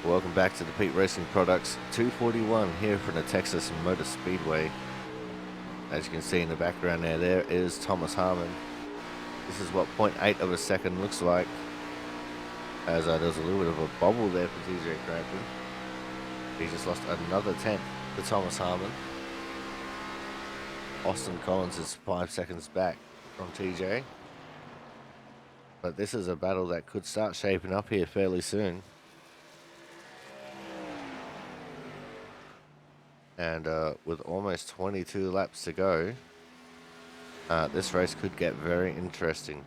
Welcome back to the Peet Racing Products 241 here from the Texas Motor Speedway. As you can see in the background there is Thomas Harmon. This is what 0.8 of a second looks like, as there's a little bit of a bobble there for TJ Crampton. He just lost another 10th to Thomas Harmon. Austin Collins is 5 seconds back from TJ. But this is a battle that could start shaping up here fairly soon. And with almost 22 laps to go, this race could get very interesting.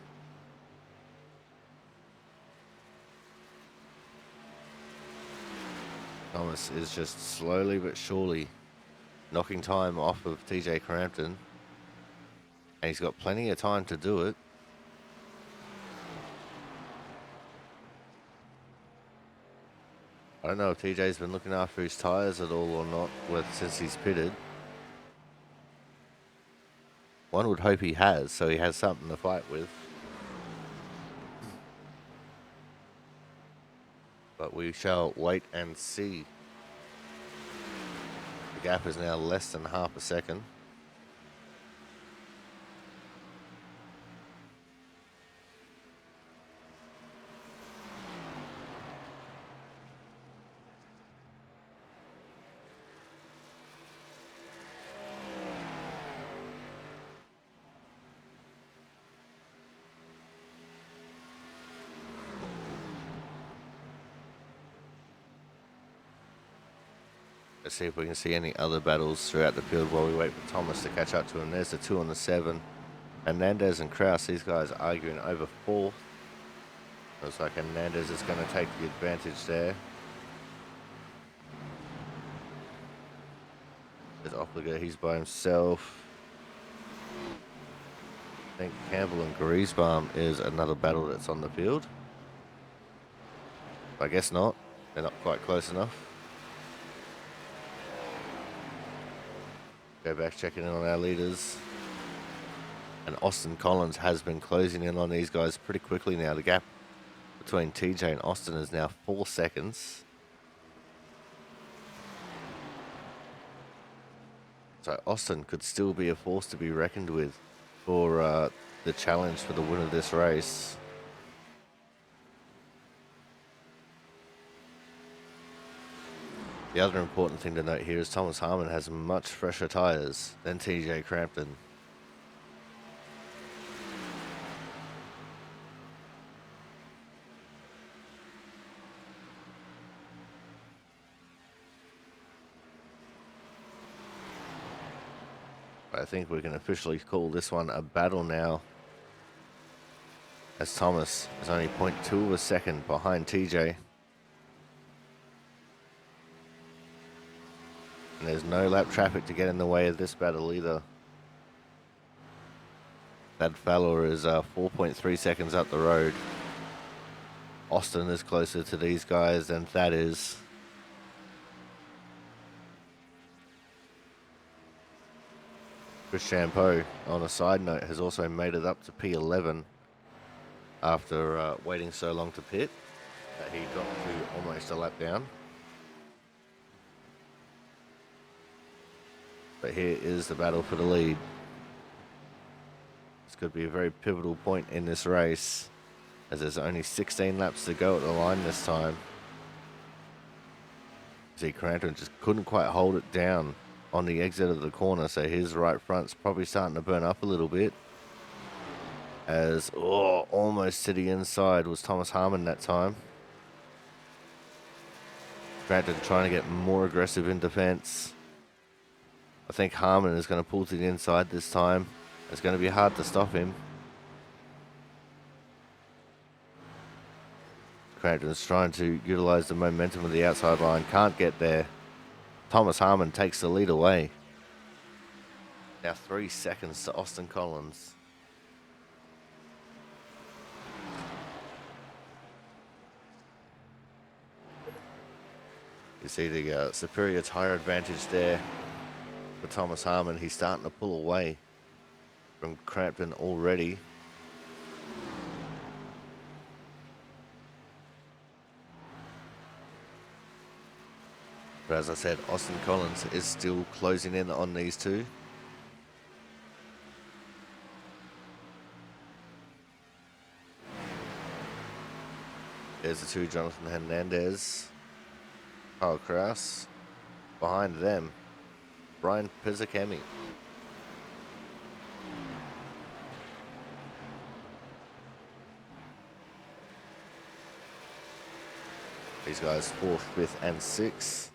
Thomas is just slowly but surely knocking time off of TJ Crampton. And he's got plenty of time to do it. I don't know if TJ's been looking after his tyres at all or not since he's pitted. One would hope he has, so he has something to fight with. But we shall wait and see. The gap is now less than half a second. Let's see if we can see any other battles throughout the field while we wait for Thomas to catch up to him. There's the 2 on the 7. Hernandez and Kraus, these guys arguing over 4th. Looks like Hernandez is going to take the advantage there. There's Opliger, he's by himself. I think Campbell and Griesbaum is another battle that's on the field. I guess not. They're not quite close enough. Go back checking in on our leaders. And Austin Collins has been closing in on these guys pretty quickly now. The gap between TJ and Austin is now 4 seconds. So Austin could still be a force to be reckoned with for the challenge for the win of this race. The other important thing to note here is Thomas Harmon has much fresher tyres than TJ Crampton. I think we can officially call this one a battle now, as Thomas is only 0.2 of a second behind TJ. And there's no lap traffic to get in the way of this battle either. Thad Fowler is 4.3 seconds up the road. Austin is closer to these guys than Thad is. Chris Champeau, on a side note, has also made it up to P11 after waiting so long to pit that he got to almost a lap down. But here is the battle for the lead. This could be a very pivotal point in this race, as there's only 16 laps to go at the line this time. See, Crampton just couldn't quite hold it down on the exit of the corner, so his right front's probably starting to burn up a little bit. As, almost to the inside was Thomas Harmon that time. Crampton trying to get more aggressive in defense. I think Harmon is going to pull to the inside this time. It's going to be hard to stop him. Crampton's trying to utilize the momentum of the outside line. Can't get there. Thomas Harmon takes the lead away. Now 3 seconds to Austin Collins. You see the superior tyre advantage there for Thomas Harmon. He's starting to pull away from Crampton already. But as I said, Austin Collins is still closing in on these two. There's the 2, Jonathan Hernandez, Kyle Kraus. Behind them, Brian Pizzakemi. These guys 4th, 5th, and 6th.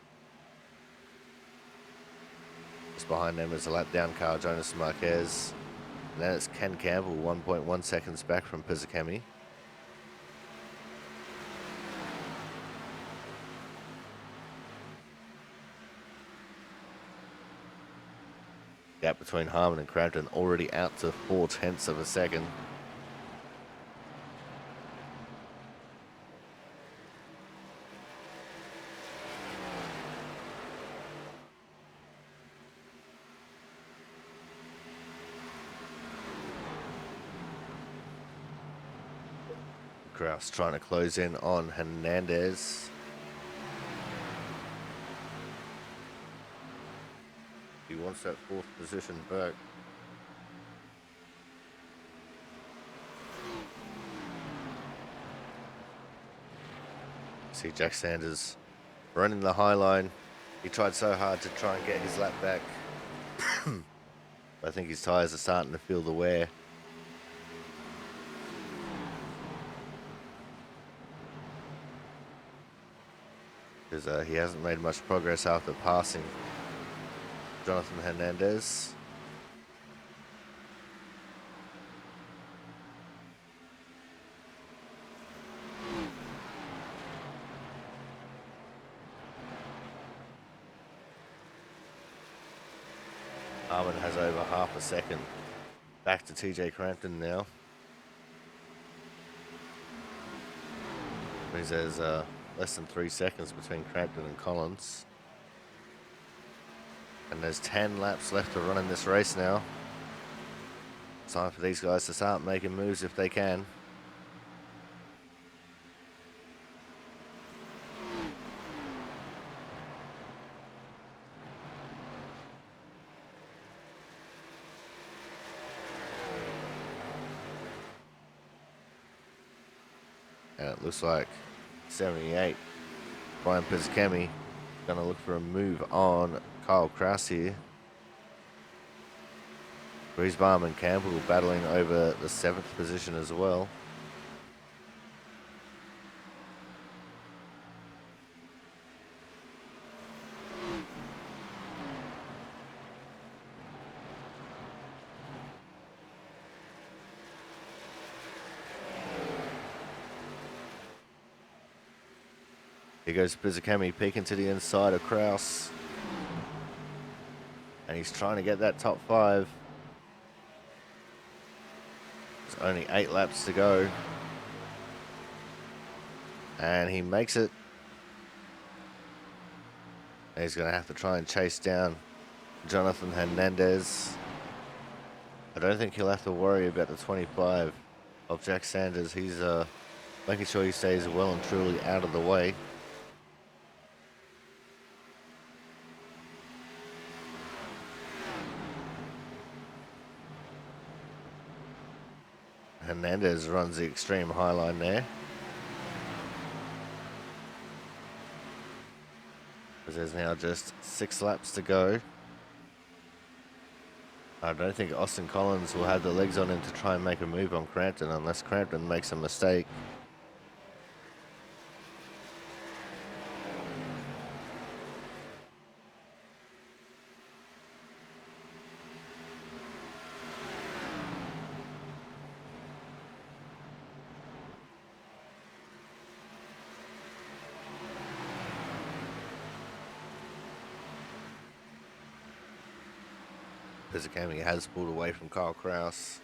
Just behind them is a lap down car, Jonas Marquez. And then it's Ken Campbell, 1.1 seconds back from Pizzacami. Gap between Harmon and Crampton already out to 0.4 of a second. Kraus trying to close in on Hernandez. He wants that 4th position back. See Jack Sanders running the high line. He tried so hard to try and get his lap back. I think his tyres are starting to feel the wear. Because he hasn't made much progress after passing Jonathan Hernandez. Harmon has over half a second. Back to TJ Crampton now. Means there's less than 3 seconds between Crampton and Collins. And there's 10 laps left to run in this race now. It's time for these guys to start making moves if they can. And it looks like 78. Brian Pizzacami gonna look for a move on Kyle Kraus here. Griesbaum and Campbell battling over the 7th position as well. Here goes Pizzacami peeking to the inside of Kraus. And he's trying to get that top 5. There's only 8 laps to go. And he makes it. And he's going to have to try and chase down Jonathan Hernandez. I don't think he'll have to worry about the 25 of Jack Sanders. He's making sure he stays well and truly out of the way. Hernandez runs the extreme high line there. Because there's now just 6 laps to go. I don't think Austin Collins will have the legs on him to try and make a move on Crampton unless Crampton makes a mistake. Pizzacami has pulled away from Kyle Kraus.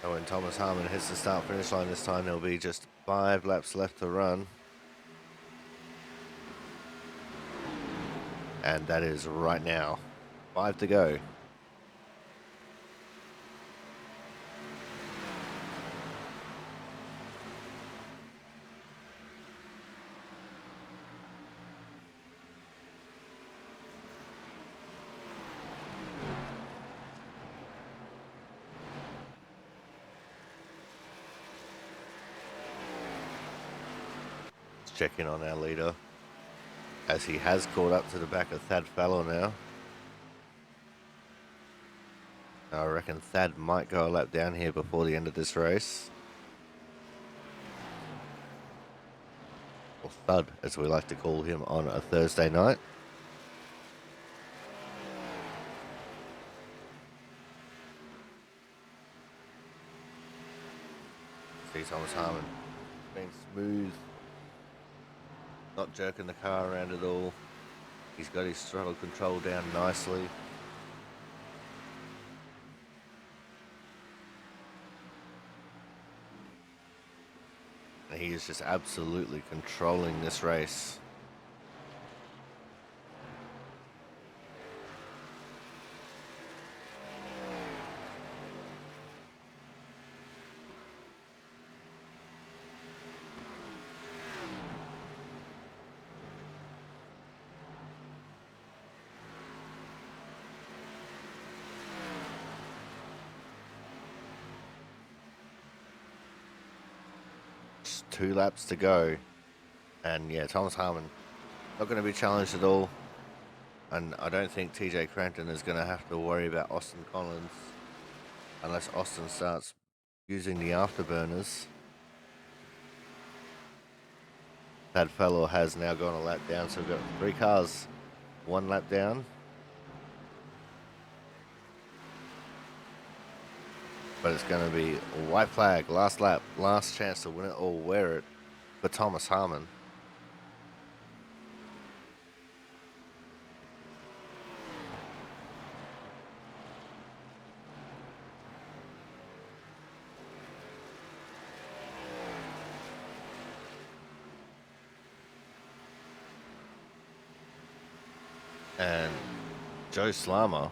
And when Thomas Harmon hits the start-finish line this time, there'll be just 5 laps left to run. And that is right now. 5 to go. Check in on our leader as he has caught up to the back of Thad Fallow now. I reckon Thad might go a lap down here before the end of this race. Or Thud, as we like to call him on a Thursday night. See Thomas Harmon being smooth, not jerking the car around at all. He's got his throttle control down nicely. And he is just absolutely controlling this race. Just 2 laps to go. And yeah, Thomas Harmon not going to be challenged at all. And I don't think TJ Crampton is going to have to worry about Austin Collins unless Austin starts using the afterburners. That fellow has now gone a lap down, so we've got 3 cars, 1 lap down. But it's going to be a white flag, last lap, last chance to win it or wear it for Thomas Harmon. And Joe Slama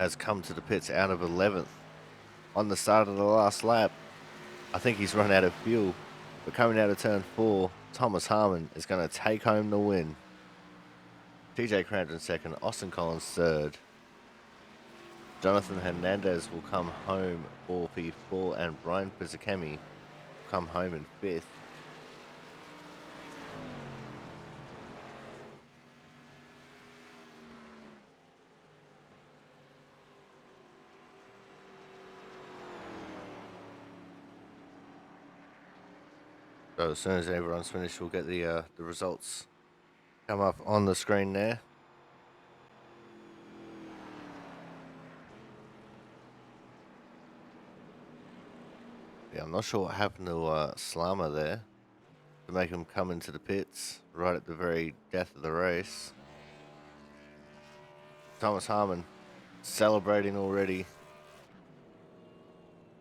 has come to the pits out of 11th on the start of the last lap. I think he's run out of fuel, but coming out of turn 4, Thomas Harmon is going to take home the win. TJ Crampton second, Austin Collins third. Jonathan Hernandez will come home for P4, and Brian Pizzakemi will come home in 5th. So as soon as everyone's finished, we'll get the results come up on the screen there. Yeah, I'm not sure what happened to Slama there to make him come into the pits right at the very death of the race. Thomas Harmon celebrating already.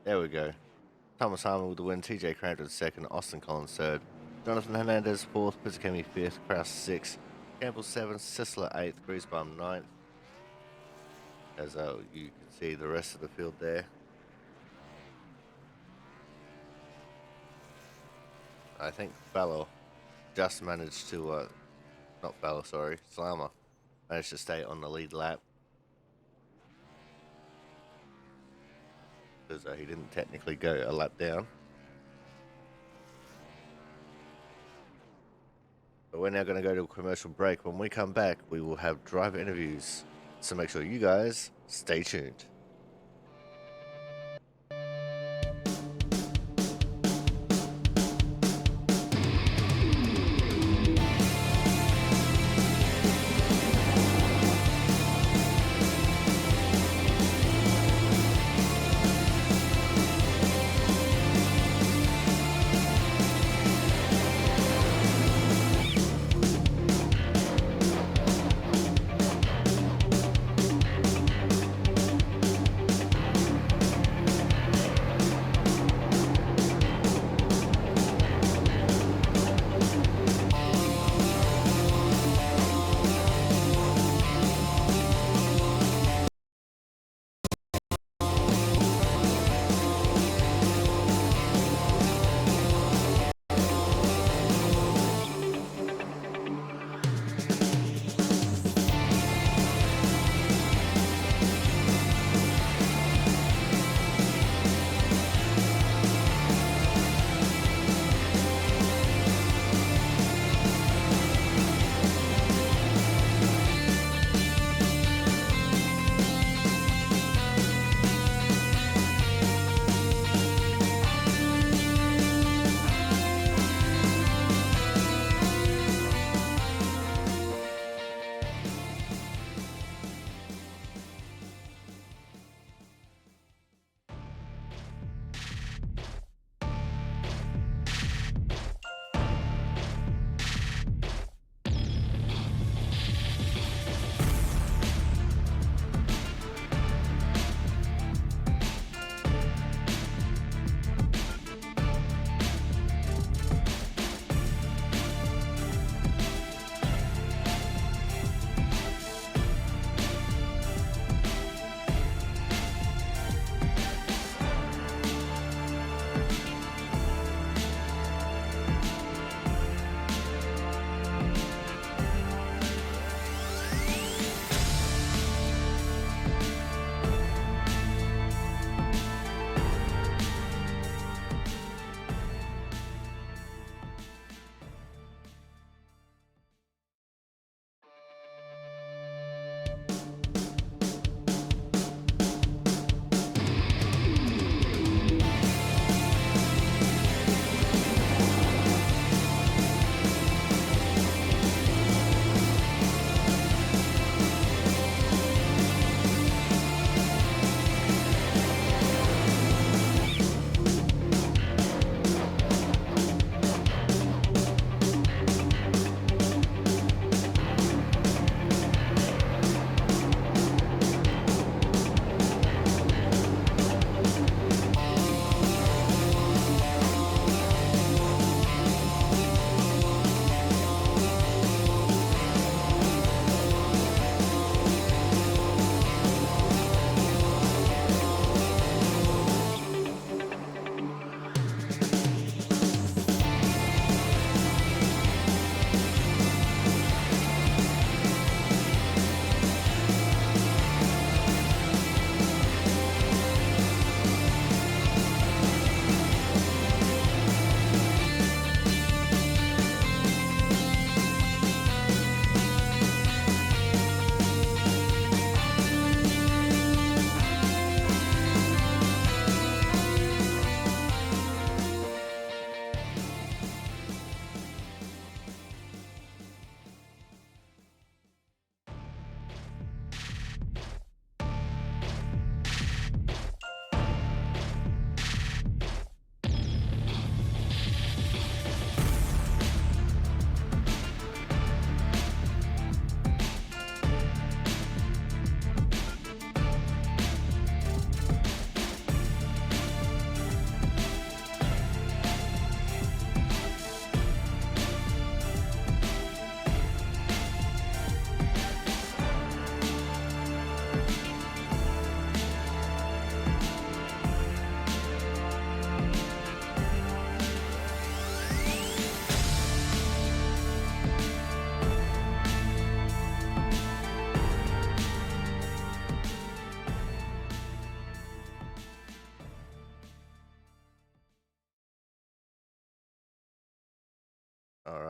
There we go. Thomas Harmon with the win, TJ Crampton second, Austin Collins third, Jonathan Hernandez fourth, Pizzakemi fifth, Kraus sixth, Campbell seventh, Sisler eighth, Griesbaum ninth. As you can see the rest of the field there. I think Fallow just managed to, not Fallow, sorry, Slama managed to stay on the lead lap. Because he didn't technically go a lap down. But we're now going to go to a commercial break. When we come back, we will have driver interviews. So make sure you guys stay tuned.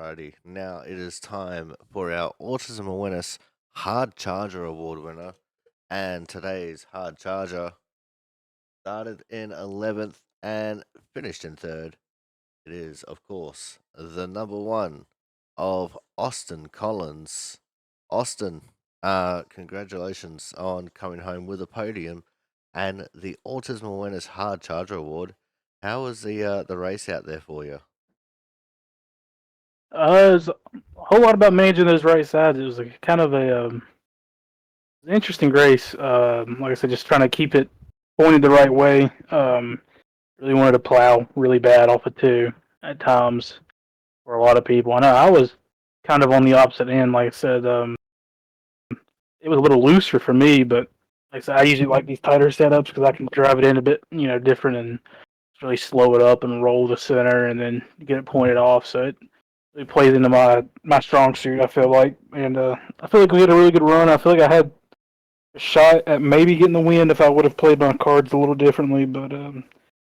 Alrighty, now it is time for our Autism Awareness Hard Charger Award winner. And today's Hard Charger started in 11th and finished in 3rd. It is, of course, the number one of Austin Collins. Austin, congratulations on coming home with a podium and the Autism Awareness Hard Charger Award. How was the race out there for you? It's a whole lot about managing those right sides. It was like kind of a interesting race. Like I said, just trying to keep it pointed the right way. Really wanted to plow really bad off of two at times for a lot of people. I know I was kind of on the opposite end. Like I said, it was a little looser for me, but like I said, I usually like these tighter setups because I can drive it in a bit, different and really slow it up and roll the center and then get it pointed off. So it plays into my strong suit. I feel like, and I feel like we had a really good run. I feel like I had a shot at maybe getting the win if I would have played my cards a little differently. But end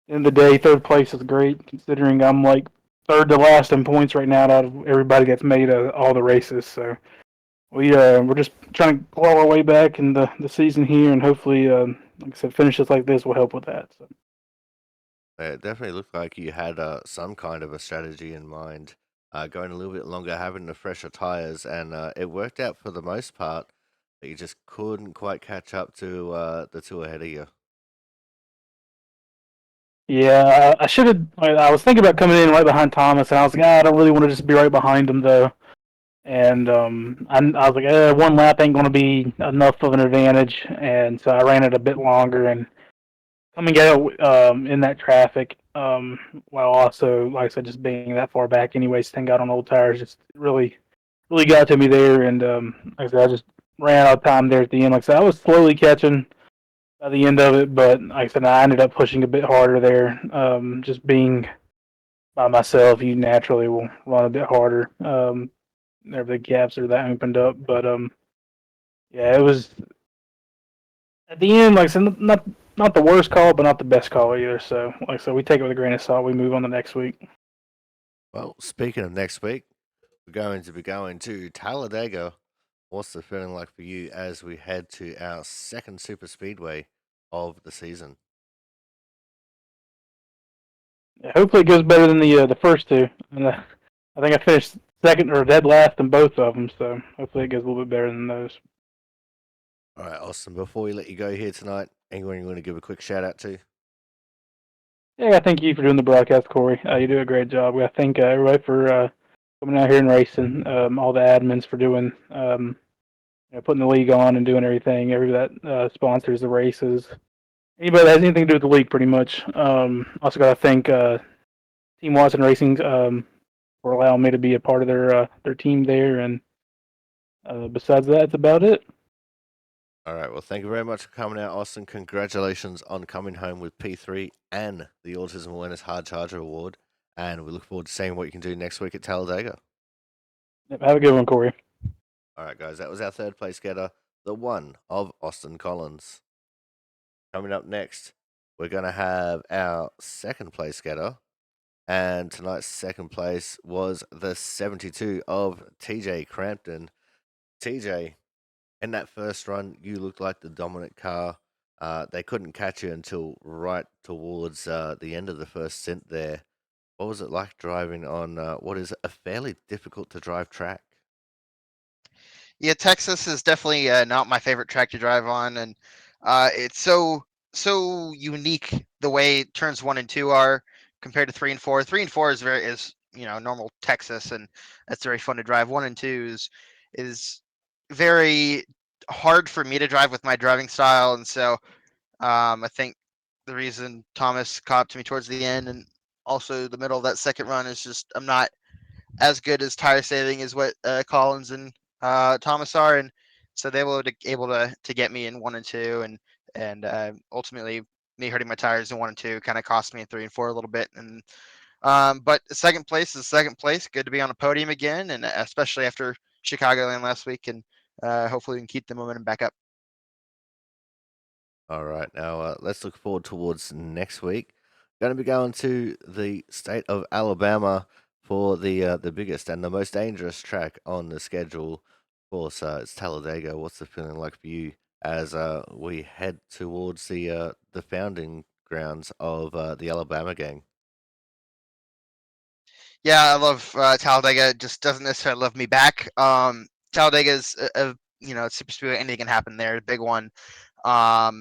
of the day, third place is great considering I'm like third to last in points right now out of everybody that's made all the races. So we're just trying to claw our way back in the season here, and hopefully, like I said, finishes like this will help with that. So. It definitely looked like you had some kind of a strategy in mind, going a little bit longer, having the fresher tires, and it worked out for the most part. But you just couldn't quite catch up to the two ahead of you. Yeah, I should have. I was thinking about coming in right behind Thomas, and I was like, I don't really want to just be right behind him though. And I was like, one lap ain't going to be enough of an advantage, and so I ran it a bit longer. And coming out in that traffic, while also, like I said, just being that far back, anyways, thing got on old tires, just really got to me there. And like I said, I just ran out of time there at the end. Like I said, I was slowly catching by the end of it, but like I said, I ended up pushing a bit harder there. Just being by myself, you naturally will run a bit harder. Whenever the gaps are that opened up, but yeah, it was at the end. Like I said, not the worst call, but not the best call either. So, like I said, we take it with a grain of salt. We move on to next week. Well, speaking of next week, we're going to be going to Talladega. What's the feeling like for you as we head to our second super speedway of the season? Yeah, hopefully, it goes better than the first two. And I think I finished second or dead last in both of them. So hopefully, it goes a little bit better than those. All right, Austin, before we let you go here tonight, anyone you want to give a quick shout out to? Yeah, I thank you for doing the broadcast, Corey. You do a great job. I thank everybody for coming out here and racing. All the admins for doing, putting the league on and doing everything. Everybody that sponsors the races. Anybody that has anything to do with the league, pretty much. Also, got to thank Team Watson Racing for allowing me to be a part of their team there. And besides that, it's about it. All right. Well, thank you very much for coming out, Austin. Congratulations on coming home with P3 and the Autism Awareness Hard Charger Award. And we look forward to seeing what you can do next week at Talladega. Yep, have a good one, Corey. All right, guys. That was our third place getter, the one of Austin Collins. Coming up next, we're going to have our second place getter. And tonight's second place was the 72 of TJ Crampton. TJ, in that first run, you looked like the dominant car. They couldn't catch you until right towards the end of the first stint there. What was it like driving on what is a fairly difficult to drive track? Yeah, Texas is definitely not my favorite track to drive on, and it's so unique the way turns 1 and 2 are compared to 3 and 4. 3 and 4 is normal Texas, and that's very fun to drive. 1 and 2 is very hard for me to drive with my driving style, and so I think the reason Thomas caught up to me towards the end and also the middle of that second run is just I'm not as good as tire saving as what Collins and Thomas are, and so they were able to get me in 1 and 2, and ultimately me hurting my tires in 1 and 2 kind of cost me in 3 and 4 a little bit, and but second place is second place. Good to be on a podium again, and especially after Chicagoland last week, and hopefully we can keep the momentum back up. All right, now let's look forward towards next week. Going to be going to the state of Alabama for the biggest and the most dangerous track on the schedule. Of course, it's Talladega. What's the feeling like for you as we head towards the founding grounds of the Alabama gang? Yeah, I love Talladega. It just doesn't necessarily love me back. Talladega is super speedway. Anything can happen there. Big one. I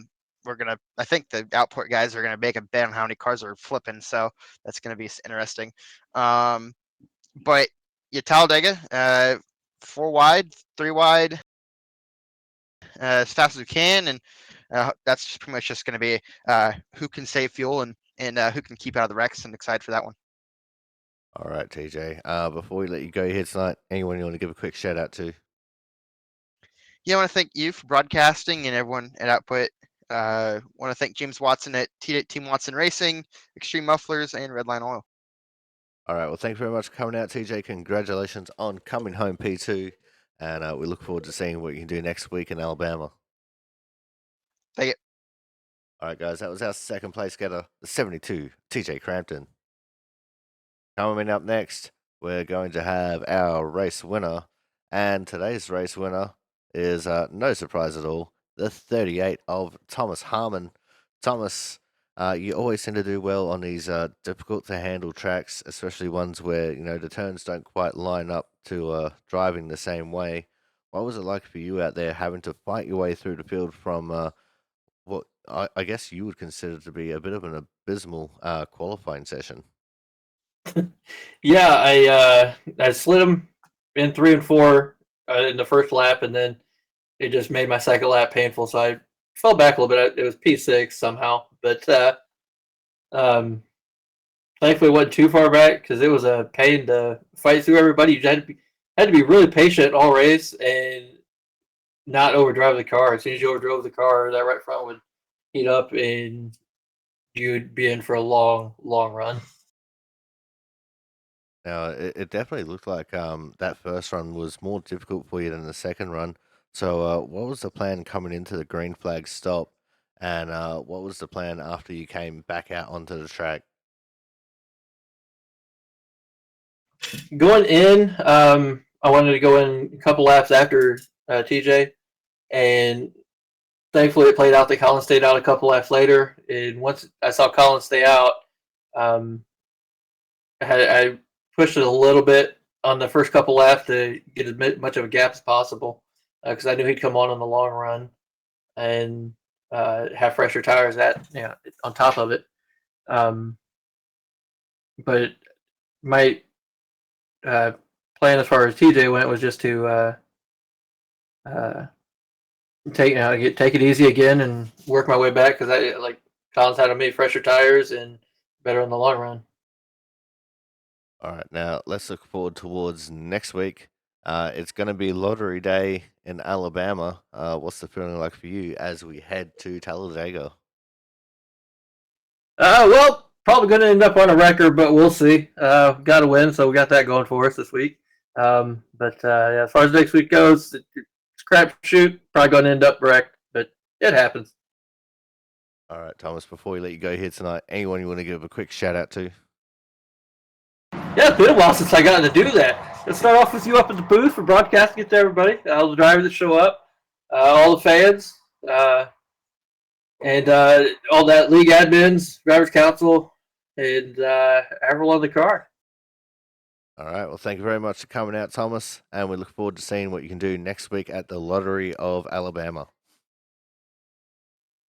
think the output guys are gonna make a bet on how many cars are flipping. So that's gonna be interesting. But yeah, Talladega, 4 wide, 3 wide, as fast as we can, and that's pretty much just gonna be who can save fuel and who can keep out of the wrecks. And excited for that one. All right, TJ. Before we let you go here tonight, anyone you want to give a quick shout out to? Yeah, I want to thank you for broadcasting and everyone at Output. Want to thank James Watson at Team Watson Racing, Extreme Mufflers, and Redline Oil. All right. Well, thank you very much for coming out, TJ. Congratulations on coming home P2. And we look forward to seeing what you can do next week in Alabama. Thank you. All right, guys. That was our second place getter, the 72, TJ Crampton. Coming up next, we're going to have our race winner. And today's race winner is, no surprise at all, the 38 of Thomas Harmon. Thomas, you always seem to do well on these difficult to handle tracks, especially ones where the turns don't quite line up to driving the same way. What was it like for you out there having to fight your way through the field from what I guess you would consider to be a bit of an abysmal qualifying session? Yeah, I slid him in 3 and 4 in the first lap, and then it just made my second lap painful. So I fell back a little bit. It was P6 somehow, but um, thankfully it wasn't too far back because it was a pain to fight through everybody. You had to be really patient all race and not overdrive the car. As soon as you overdrove the car, that right front would heat up, and you'd be in for a long, long run. Now, it definitely looked like that first run was more difficult for you than the second run. So, what was the plan coming into the green flag stop, and what was the plan after you came back out onto the track? Going in, I wanted to go in a couple laps after TJ, and thankfully it played out that Colin stayed out a couple laps later. And once I saw Colin stay out, um, I pushed it a little bit on the first couple laps to get as much of a gap as possible because I knew he'd come on the long run and have fresher tires on top of it. But my plan as far as TJ went was just to take it easy again and work my way back because I like Colin's had on me fresher tires and better in the long run. All right, now let's look forward towards next week. It's going to be Lottery Day in Alabama. What's the feeling like for you as we head to Talladega? Well, probably going to end up on a record, but we'll see. Got to win, so we got that going for us this week. But yeah, as far as next week goes, it's crapshoot. Probably going to end up wrecked, but it happens. All right, Thomas, before we let you go here tonight, anyone you want to give a quick shout out to? Yeah, it's been a while since I got to do that. Let's start off with you up at the booth for broadcasting it to everybody, all the drivers that show up, all the fans, and all that league admins, drivers council, and everyone on the car. All right. Well, thank you very much for coming out, Thomas. And we look forward to seeing what you can do next week at the Lottery of Alabama.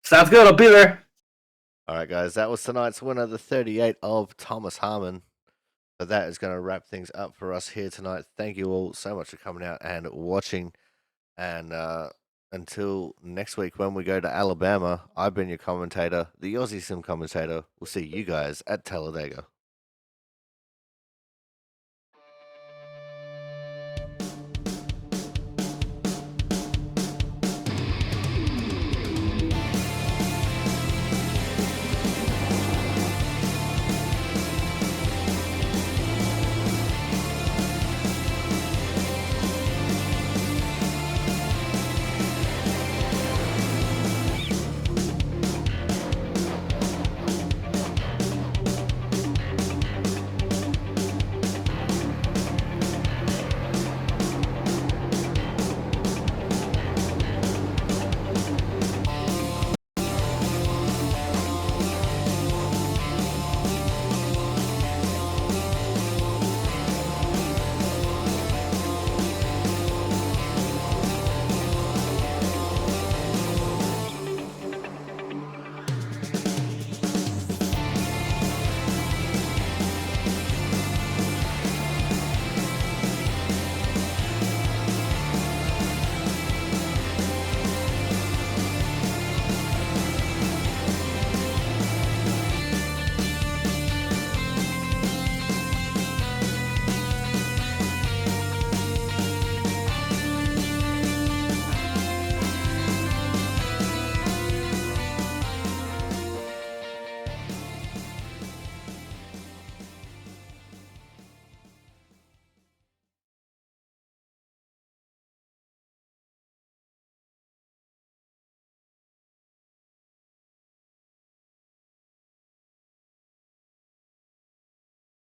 Sounds good. I'll be there. All right, guys. That was tonight's winner, the 38 of Thomas Harmon. So that is going to wrap things up for us here tonight. Thank you all so much for coming out and watching. And until next week when we go to Alabama, I've been your commentator, the Aussie Sim commentator. We'll see you guys at Talladega.